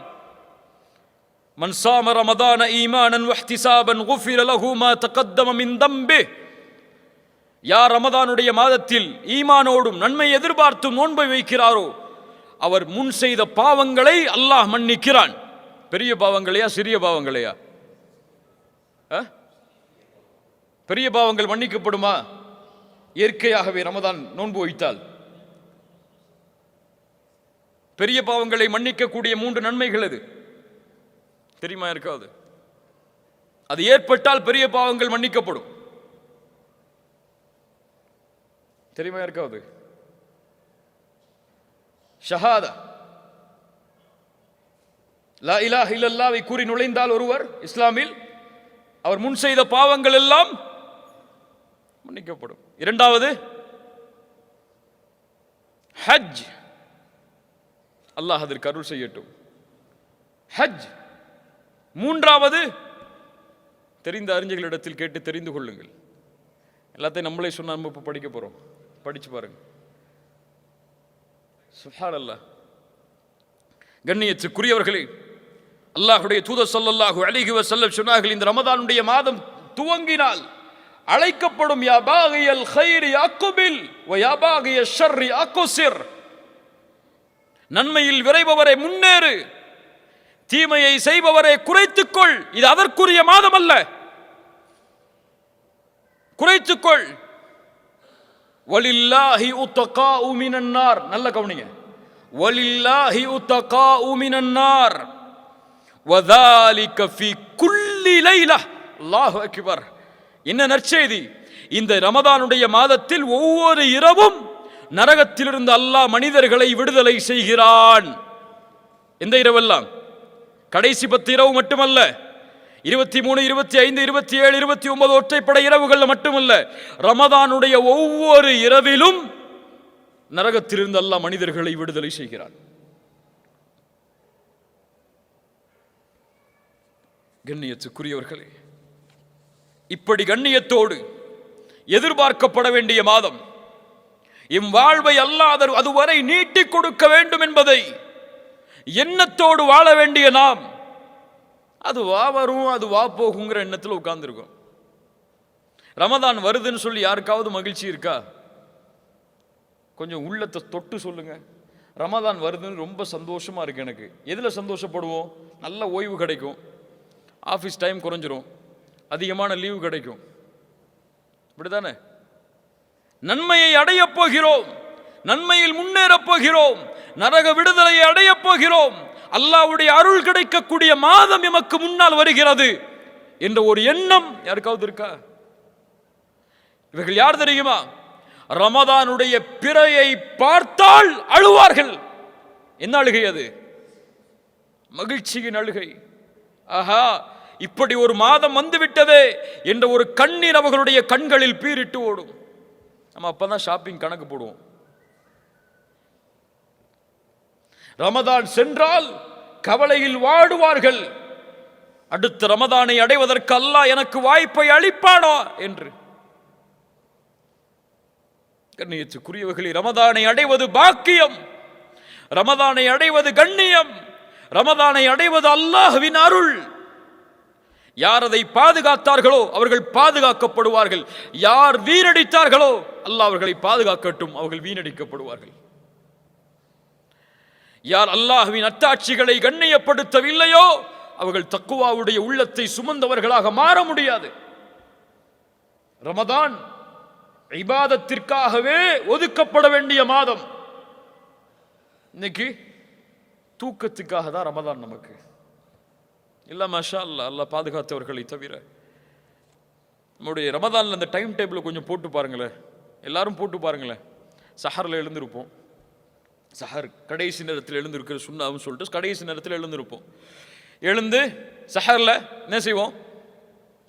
மன் சாம ரமதான ஈமானன் வஹ்திசாபன் குஃபிர லஹு மா தகத்தம மின் தம்பிஹ். யார் ரமதானுடைய மாதத்தில் ஈமானோடும் நன்மை எதிர்பார்த்து நோன்பை வைக்கிறாரோ அவர் முன் செய்த பாவங்களை அல்லாஹ் மன்னிக்கிறான். பெரிய பாவங்களையா சிறிய பாவங்களையா? பெரிய பாவங்கள் மன்னிக்கப்படுமா இயற்கையாகவே ரமதான் நோன்பு வைத்தால்? பெரிய பாவங்களை மன்னிக்கக்கூடிய 3 நன்மைகள் அது தெரியுமா? இருக்காது. அது ஏற்பட்டால் பெரிய பாவங்கள் மன்னிக்கப்படும். தெரியுமா? இருக்காது. ஷஹாதா, லா இலாஹ இல்லல்லாஹ்வை கூறி நுழைந்தால் ஒருவர் இஸ்லாமில், அவர் முன் செய்த பாவங்கள் எல்லாம் மன்னிக்கப்படும். இரண்டாவது ஹஜ். அல்லாஹ் அதற்கு அருள் செய்யட்டும். ஹஜ். மூன்றாவது, தெரிந்த அறிஞர்களிடத்தில் கேட்டு தெரிந்து கொள்ளுங்கள். எல்லாத்தையும் நம்மளே சொன்னா நம்ம இப்ப படிக்க போறோம். படிச்சு பாருங்க. சுப்ஹானல்லாஹ். கண்ணியத்துக்குரியவர்களே, அல்லாஹ்வுடைய தூதர் ஸல்லல்லாஹு அலைஹி வஸல்லம் சொன்னார்கள், இந்த ரமதானுடைய மாதம் துவங்கினால் அழைக்கப்படும் யா பாகியல் கைரி அக்பில் வ யா பாகிய ஷர்ரி அக்ஸிர். நன்மையில் விரைபவரே முன்னேறு, தீமையை செய்பவரே குறைத்துக்கொள். இது அதற்குரிய மாதம் அல்ல. குறைத்துக்கொள். வலில்லாஹி உத்தகாஉ மினன் நார். நல்ல கவனிங்க. வலில்லாஹி உத்தகாஉ மினன் நார் வதாலிக ஃபீ குல்லி லைலா. அல்லாஹு அக்பர். என்ன நற்செய்தி! இந்த ரமதானுடைய மாதத்தில் ஒவ்வொரு இரவும் நரகத்திலிருந்து அல்லாஹ் மனிதர்களை விடுதலை செய்கிறான். எந்த இரவெல்லாம்? கடைசி 10 இரவு மட்டுமல்ல, 23, 25, 27, 29 ஒற்றைப்படை இரவுகள் மட்டுமல்ல, ரமதானுடைய ஒவ்வொரு இரவிலும் நரகத்திலிருந்து அல்லாஹ் மனிதர்களை விடுதலை செய்கிறான். கண்ணியத்துக்குரியவர்களே, இப்படி கண்ணியத்தோடு எதிர்பார்க்கப்பட வேண்டிய மாதம், எம் வாழ்வை அல்லாத அதுவரை நீட்டிக் கொடுக்க வேண்டும் என்பதை எண்ணத்தோடு வாழ வேண்டிய நாம், அது வா வரும் அது வா போகுங்கிற எண்ணத்தில் உட்கார்ந்துருக்கோம். ரமதான் வருதுன்னு சொல்லி யாருக்காவது மகிழ்ச்சி இருக்கா? கொஞ்சம் உள்ளத்தை தொட்டு சொல்லுங்க. ரமதான் வருதுன்னு ரொம்ப சந்தோஷமா இருக்கு எனக்கு. எதுல சந்தோஷப்படுவோம்? நல்ல ஓய்வு கிடைக்கும், ஆஃபீஸ் டைம் குறைஞ்சிரும், அதிகமான லீவு கிடைக்கும். இப்படிதானே? நன்மையை அடையப் போகிறோம், நன்மையில் முன்னேறப் போகிறோம், நரக விடுதலையை அடையப் போகிறோம், அல்லாஹ்வுடைய அருள் கிடைக்கக்கூடிய மாதம் எமக்கு முன்னால் வருகிறது என்ற ஒரு எண்ணம் யாருக்காவது இருக்கா? இவர்கள் யார் தெரியுமா? ரமதானுடைய பிறையை பார்த்தால் அழுவார்கள். என்ன அழுகை அது? மகிழ்ச்சியின் அழுகை. ஆஹா, இப்படி ஒரு மாதம் வந்துவிட்டதே என்ற ஒரு கண்ணீர் அவர்களுடைய கண்களில் பீரிட்டு ஓடும். நம்ம அப்பதான் ஷாப்பிங் கணக்கு போடுவோம். ரமதான் சென்றால் கவலையில் வாடுவார்கள். அடுத்த ரமதானை அடைவதற்கு அல்லாஹ் எனக்கு வாய்ப்பை அளிப்பானா என்று. கண்ணியத்துக்குரியவர்களே, ரமதானை அடைவது பாக்கியம், ரமதானை அடைவது கண்ணியம், ரமதானை அடைவது அல்லாஹ்வின் அருள். யார் அதை பாதுகாத்தார்களோ அவர்கள் பாதுகாக்கப்படுவார்கள். யார் வீணடித்தார்களோ அல்லாஹ் அவர்களை பாதுகாக்கட்டும், அவர்கள் வீணடிக்கப்படுவார்கள். யார் அல்லாஹ்வின் அத்தாட்சிகளை கண்ணியப்படுத்தவில்லையோ அவர்கள் தக்குவாவுடைய உள்ளத்தை சுமந்தவர்களாக மாற முடியாது. ரமதான் இபாதத்திற்காகவே ஒதுக்கப்பட வேண்டிய மாதம். இன்னைக்கு தூக்கத்துக்காக தான் ரமதான் நமக்கு. இல்ல மாஷா அல்லாஹ், அல்லாஹ் பாதுகாத்தவர்களை தவிர. நம்முடைய ரமதான்ல அந்த டைம் டேபிள் கொஞ்சம் போட்டு பாருங்களேன், எல்லாரும் போட்டு பாருங்களேன். சஹர்ல எழுந்திருப்போம், சஹர் கடைசி நேரத்தில் எழுந்திருக்கிற சுண்ணாவும் சொல்லிட்டு கடைசி நேரத்தில் எழுந்திருப்போம். எழுந்து சஹர்ல என்ன செய்வோம்?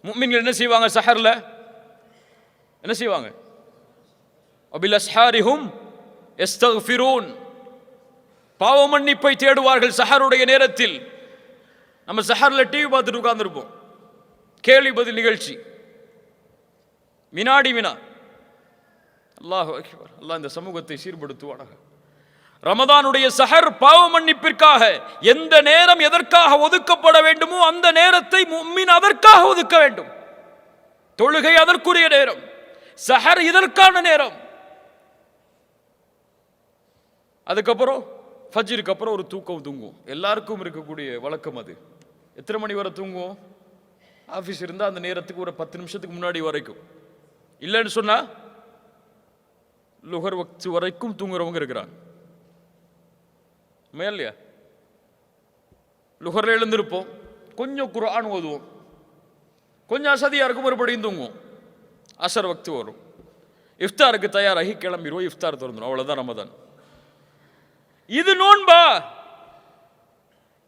முஃமின்கள் என்ன செய்வாங்க? சஹர்ல என்ன செய்வாங்க? அபில் அஸ்ஹாரிஹும் யஸ்தக்ஃபிரூன், பாவ மன்னிப்பை தேடுவார்கள் சஹருடைய நேரத்தில். நம்ம சஹர்ல டிவி பார்த்துட்டு உட்கார்ந்துருப்போம், கேள்வி பதில் நிகழ்ச்சி, வினாடி வினா. அல்லாஹ் அக்பர். அல்லாஹ் இந்த சமூகத்தை சீர்படுத்துவானாக. ரமதானுடைய சஹர் பாவ மன்னிப்பிற்காக. எந்த நேரம் எதற்காக ஒதுக்கப்பட வேண்டுமோ அந்த நேரத்தை முஃமின் அதற்காக ஒதுக்க வேண்டும். தொழுகை அதற்குரிய நேரம், சஹர் இதற்கான நேரம். அதுக்கப்புறம் ஃபஜ்ருக்கு அப்புறம் ஒரு தூக்கம் தூங்கும். எல்லாருக்கும் இருக்கக்கூடிய வழக்கம் அது. எத்தனை மணி வரை தூங்குவோம்? ஆஃபீஸ் இருந்தால் அந்த நேரத்துக்கு ஒரு 10 நிமிஷத்துக்கு முன்னாடி வரைக்கும். இல்லைன்னு சொன்னா லுஹர் வக்து வரைக்கும் தூங்குறவங்க இருக்கிறாங்க. இல்லையா? லுஹர்ல எழுந்திருப்போம், கொஞ்சம் குர்ஆன் ஓதுவோம், கொஞ்சம் அசதியா இருக்கும், மறுபடியும் தூங்குவோம். அசர் வக்து வரும், இஃப்தாருக்கு தயாராகி கிளம்பிடுவோம், இஃப்தார் திறந்துடும். அவ்வளவுதான் ரமதான். இது நோன்பா?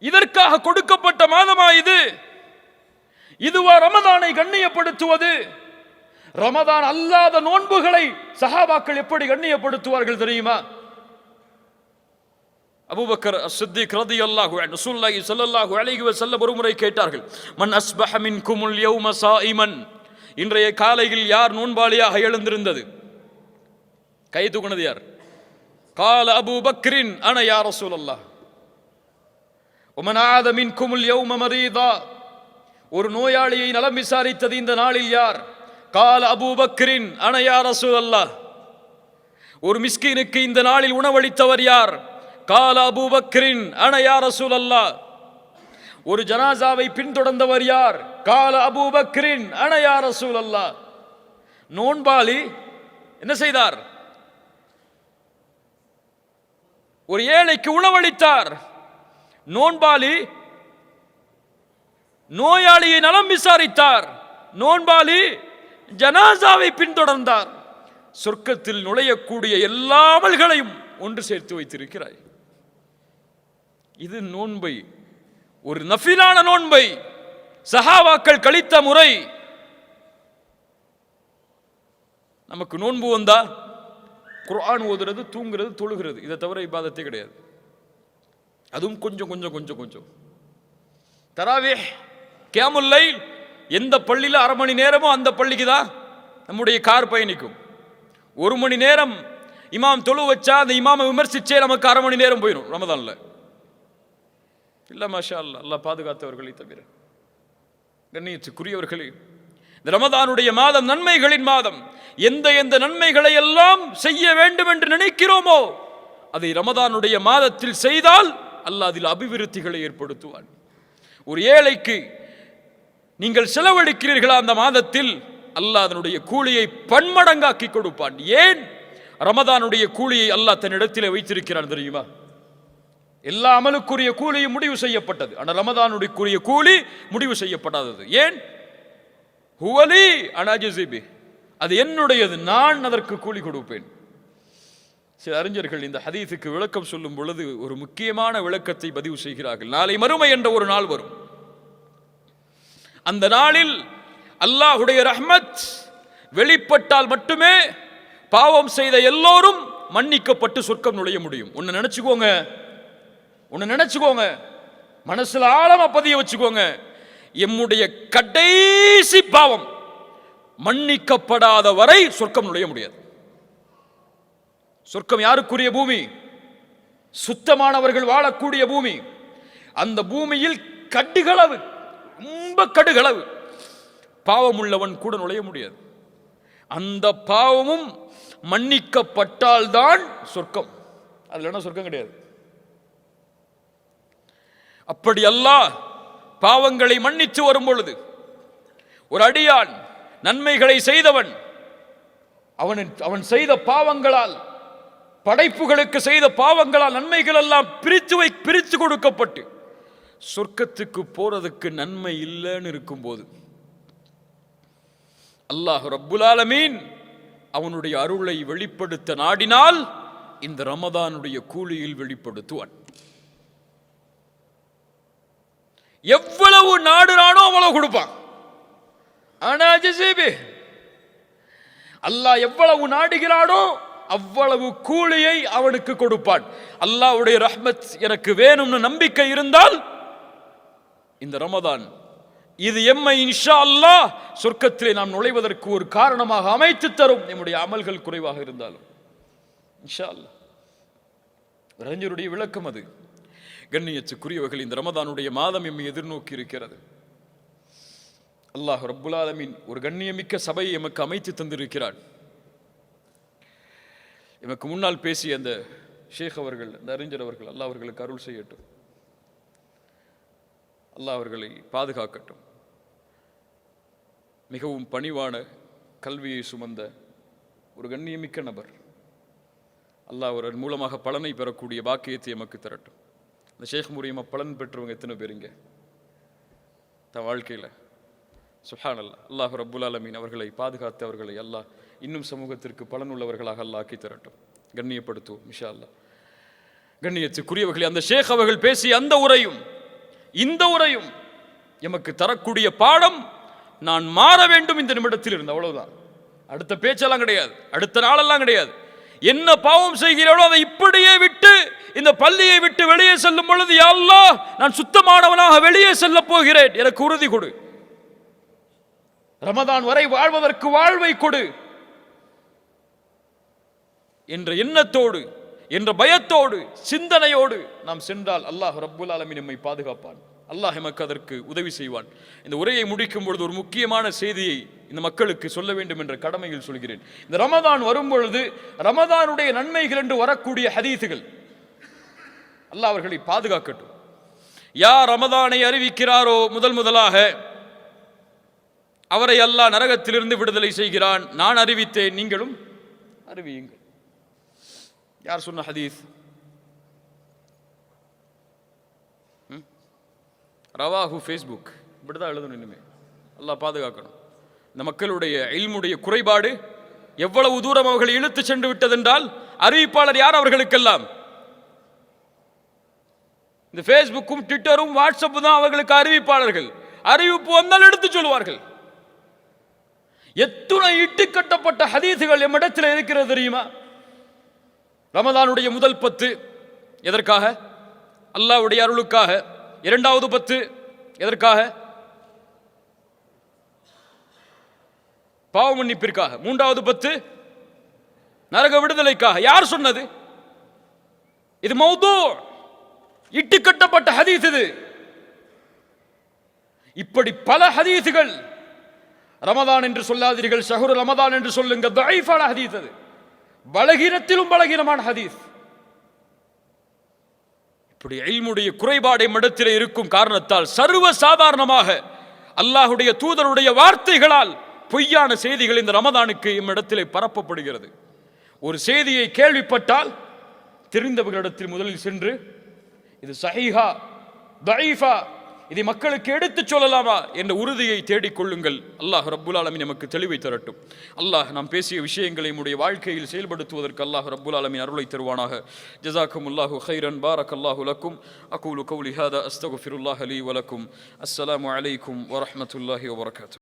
இதற்காக கொடுக்கப்பட்ட மாதமா இது? இதுவா ரமதானை கண்ணியப்படுத்துவது? ரமதான் அல்லாத நோன்புகளை சஹாபாக்கள் எப்படி கண்ணியப்படுத்துவார்கள் தெரியுமா? அபூபக்கர் அஸ்-சித்தீக் ரலியல்லாஹு அன்ஹு ரசூலுல்லாஹி ஸல்லல்லாஹு அலைஹி வஸல்லம் ஒருமுறை கேட்டார்கள், மன் அஸ்பஹ மின்குமுல் யௌம ஸாயிமன், இன்றைய காலையில் யார் நோன்பாளியாக எழுந்திருந்தது? கை தூக்குனது யார்? கால அபூபக்ரின் அன யா ரசூலல்லாஹ். வமன் ஆத மின்குமுல் யௌம மரீதா, ஒரு நோயாளியை நலம் விசாரித்தது இந்த நாளில் யார்? கால அபூபக்ரின் அன யா ரசூலல்லாஹ். ஒரு மிஸ்கீனுக்கு இந்த நாளில் உணவளித்தவர் யார்? கால அபூபக்ரின் அன யா ரசூலல்லாஹ். ஒரு ஜனாசாவை பின்தொடர்ந்தவர் யார்? கால அபூபக்ரின் அன யா ரசூலல்லாஹ். நோன்பாளி என்ன செய்தார்? ஒரு ஏழைக்கு உணவளித்தார். நோன்பாளி நோயாளியை நலம் விசாரித்தார். நோன்பாளி ஜனாசாவை பின்தொடர்ந்தார். சொர்க்கத்தில் நுழையக்கூடிய எல்லா அமல்களையும் ஒன்று சேர்த்து வைத்திருக்கிறாய். இது நோன்பை, ஒரு நஃபிலான நோன்பை சஹாபாக்கள் கழித்த முறை. நமக்கு நோன்பு வந்தா குர்ஆன் ஓதுறது, தூங்குறது, தொழுகிறது, இதை தவிர இபாதத்தே கிடையாது. அதுவும் கொஞ்சம் கொஞ்சம் கொஞ்சம் கொஞ்சம். தராவீஹ், கியாமுல் லைல், எந்த பள்ளியில் 1/2 மணி நேரமோ அந்த பள்ளிக்கு தான் நம்முடைய கார் பயணிக்கும். 1 மணி நேரம் இமாம் தொழு வச்சா அந்த இமாமை விமர்சிச்சே நமக்கு 1/2 மணி நேரம் போயிடும் ரமதான்ல. இல்ல மாஷா அல்லாஹ், அல்லாஹ் பாதுகாத்தவர்களை தவிர. கண்ணியத்துக்குரியவர்களே, இந்த ரமதானுடைய மாதம் நன்மைகளின் மாதம். எந்த எந்த நன்மைகளை எல்லாம் செய்ய வேண்டும் என்று நினைக்கிறோமோ அதை ரமதானுடைய மாதத்தில் செய்தால் அல்லாஹ் அதில் அபிவிருத்திகளை ஏற்படுத்துவான். ஒரு ஏழைக்கு நீங்கள் செலவழிக்கிறீர்களா அந்த மாதத்தில், அல்லாஹ் அதனுடைய கூலியை பன்மடங்காக்கி கொடுப்பான். ஏன்? ரமதானுடைய கூலியை அல்லாஹ் தன்னிடத்தில் வைத்திருக்கிறான் தெரியுமா? எல்லா அமலுக்குரிய கூலியும் முடிவு செய்யப்பட்டது, ஆனால் ரமதானுடைய கூலி முடிவு செய்யப்படாதது. ஏன்? ஹுவலி அனாஜிபி, அது என்னுடையது, நான் அதற்கு கூலி கொடுப்பேன். சில அறிஞர்கள் இந்த ஹதீஸுக்கு விளக்கம் சொல்லும் பொழுது ஒரு முக்கியமான விளக்கத்தை பதிவு செய்கிறார்கள். நாளை மறுமை என்ற ஒரு நாள் வரும். அந்த நாளில் அல்லாஹுடைய ரஹ்மத் வெளிப்பட்டால் மட்டுமே பாவம் செய்த எல்லோரும் மன்னிக்கப்பட்டு சொர்க்கம் நுழைய முடியும். ஒன்னு நினைச்சுக்கோங்க, மனசுல ஆழமா பதிய வச்சுக்கோங்க. எம்முடைய கடைசி பாவம் மன்னிக்கப்படாத வரை சொர்க்கம் நுழைய முடியாது. சொர்க்கம் யாருக்குரிய பூமி? சுத்தமானவர்கள் வாழக்கூடிய பூமி. அந்த பூமியில் கடுகளவு, ரொம்ப கடுகளவு பாவம் உள்ளவன் கூட நுழைய முடியாது. அந்த பாவமும் மன்னிக்கப்பட்டால்தான் சொர்க்கம், அதுல சொர்க்கம் கிடையாது. அப்படி அல்லாஹ் பாவங்களை மன்னித்து வரும் பொழுது, ஒரு அடியான் நன்மைகளை செய்தவன், அவன் செய்த பாவங்களால், படைப்புகளுக்கு செய்த பாவங்களால் நன்மைகள் எல்லாம் பிரித்து கொடுக்கப்பட்டு சொர்க்கத்துக்கு போறதுக்கு நன்மை இல்லைன்னு இருக்கும்போது அல்லாஹ் ரப்புல் ஆலமீன் அவனுடைய அருளை வெளிப்படுத்த நாடினால் இந்த ரமதானுடைய கூலியில் வெளிப்படுத்துவான். எவ்வளவு நாடுறானோ அவ்வளவு கொடுப்பான். அல்லாஹ் எவ்வளவு நாடுகிறானோ அவ்வளவு கூலியை அவனுக்கு கொடுப்பான். அல்லாஹ்வுடைய ரஹ்மத் எனக்கு வேணும்னு நம்பிக்கை இருந்தால் இந்த ரமதான் இது எம்மை இன்ஷா அல்லாஹ் சொர்க்கத்திலே நாம் நுழைவதற்கு ஒரு காரணமாக அமைத்து தரும். நம்முடைய அமல்கள் குறைவாக இருந்தாலும் இன்ஷா அல்லாஹ். அறிஞருடைய விளக்கம் அது. கண்ணியத்துக்குரியவர்கள், இந்த ரமதானுடைய மாதம் எம்மை எதிர்நோக்கி இருக்கிறது. அல்லாஹ் ரப்புல் ஆலமீன் ஒரு கண்ணியமிக்க சபையை எமக்கு அமைத்து தந்திருக்கிறார். எமக்கு முன்னால் பேசிய அந்த ஷேக் அவர்கள், அந்த அறிஞர் அவர்கள், அல்லாஹ் அவர்களுக்கு அருள் செய்யட்டும். அல்லாஹ் அவர்களை பாதுகாக்கட்டும். மிகவும் பணிவான கல்வியை சுமந்த ஒரு கண்ணியமிக்க நபர். அல்லாஹ் அவர் மூலமாக பலனை பெறக்கூடிய பாக்கியத்தை எமக்கு தரட்டும். இந்த ஷேக் மூலியமா பலன் பெற்றவங்க எத்தனை பேருங்க வாழ்க்கையில்? சுப்ஹானல்லாஹ். அல்லாஹ் ரப்புல் ஆலமீன் அவர்களை பாதுகாத்து அவர்களை அல்லாஹ் இன்னும் சமூகத்திற்கு பலன் உள்ளவர்களாக அல்லாஹ் ஆக்கி தரட்டும். கண்ணியப்படுத்துவோம் இன்ஷா அல்லாஹ். கண்ணியத்துக்குரியவர்களே, அந்த ஷேக் அவர்கள் பேசிய அந்த உரையும் இந்த உரையும் எமக்கு தரக்கூடிய பாடம், நான் மாற வேண்டும் இந்த நிமிடத்தில் இருந்து. அவ்வளவுதான். அடுத்த பேச்செல்லாம் கிடையாது, அடுத்த நாளெல்லாம் கிடையாது. என்ன பாவம் செய்கிறோம் அதை இப்படியே விட்டு இந்த பள்ளியை விட்டு வெளியே செல்லும் பொழுது, யா அல்லாஹ் நான் சுத்தமானவனாக வெளியே செல்ல போகிறேன், எனக்கு உறுதி கொடு. ரமதான் வரை வாழ்வதற்கு வாழ்வை கொடு என்ற எண்ணத்தோடு, என்ற பயத்தோடு, சிந்தனையோடு நாம் சென்றால் அல்லாஹ் ரப்புல் ஆலமீன் நம்மை பாதுகாப்பான். அல்லாஹ் எமக்கு அதற்கு உதவி செய்வான். இந்த உரையை முடிக்கும் பொழுது ஒரு முக்கியமான செய்தியை இந்த மக்களுக்கு சொல்ல வேண்டும் என்ற கடமையில் சொல்கிறேன். இந்த ரமதான் வரும் பொழுது ரமதானுடைய நன்மைகள் என்று வரக்கூடிய ஹதீஸுகள், அல்லாஹ் அவர்களை பாதுகாக்கட்டும். யார் ரமதானை அறிவிக்கிறாரோ முதலாக அவரை அல்லாஹ் நரகத்திலிருந்து விடுதலை செய்கிறான். நான் அறிவித்தேன், நீங்களும் அறிவியுங்கள். யார் சொன்ன ஹதீஸ்? ரவாஹு ஃபேஸ்புக். இப்படிதான் எழுதணும். இனிமே அல்லாஹ் பாதுகாக்கணும். இந்த மக்களுடைய இல்முடைய குறைபாடு எவ்வளவு தூரம் அவர்களை இழுத்து சென்று விட்டதென்றால், அறிவிப்பாளர் யார் அவர்களுக்கெல்லாம்? இந்த ஃபேஸ்புக்கும் ட்விட்டரும் வாட்ஸ்அப்பும் தான் அவர்களுக்கு அறிவிப்பாளர்கள். அறிவிப்பு வந்தால் எடுத்து சொல்வார்கள். எத்துணை இட்டு கட்டப்பட்ட ஹதீசுகள் எம்மிடத்தில் இருக்கிறது தெரியுமா? ரமதானுடைய முதல் 10 எதற்காக? அல்லாஹ்வுடைய அருளுக்காக. இரண்டாவது 10 எதற்காக? பாவ மன்னிப்பிற்காக. மூன்றாவது 10 நரக விடுதலைக்காக. யார் சொன்னது? இது மௌது, இட்டு கட்டப்பட்ட ஹதீஸ். இது இப்படி பல ஹதீசுகள். ரமதான் என்று சொல்லாதீர்கள், ஷஹ்ரு ரமதான் என்று சொல்லுங்க. தஈஃபான ஹதீஸ். அது பலகீனத்திலும் பலகீனமான ஹதீஸ். இப்படி இல்முடைய குறைபாடு இடத்தில் இருக்கும் காரணத்தால் சர்வ சாதாரணமாக அல்லாஹ்வுடைய தூதருடைய வார்த்தைகளால் பொய்யான செய்திகள் இந்த ரமதானுக்கு இடத்திலே பரப்பப்படுகிறது. ஒரு செய்தியை கேள்விப்பட்டால் தெரிந்தவர்களிடத்தில் முதலில் சென்று இது சஹீஹா தஈஃபா, இதை மக்களுக்கு எடுத்துச் சொல்லலாமா என்ற உறுதியை தேடிக்கொள்ளுங்கள். அல்லாஹ் ரப்புல் ஆலமீன் நமக்கு தெளிவை தரட்டும். அல்லாஹ் நாம் பேசிய விஷயங்களை நம்முடைய வாழ்க்கையில் செயல்படுத்துவதற்கு அல்லாஹ் ரப்புல் ஆலமீன் அருளை தருவானாக. ஜஸாக்குமுல்லாஹு கைரன். பாரக்கல்லாஹு லக்கும். அகூலு கௌலி ஹாதா அஸ்தக்ஃபிருல்லாஹ லீ வ லக்கும். அஸ்ஸலாமு அலைக்கும் வ ரஹ்மத்துல்லாஹி வ பரகாத்துஹு.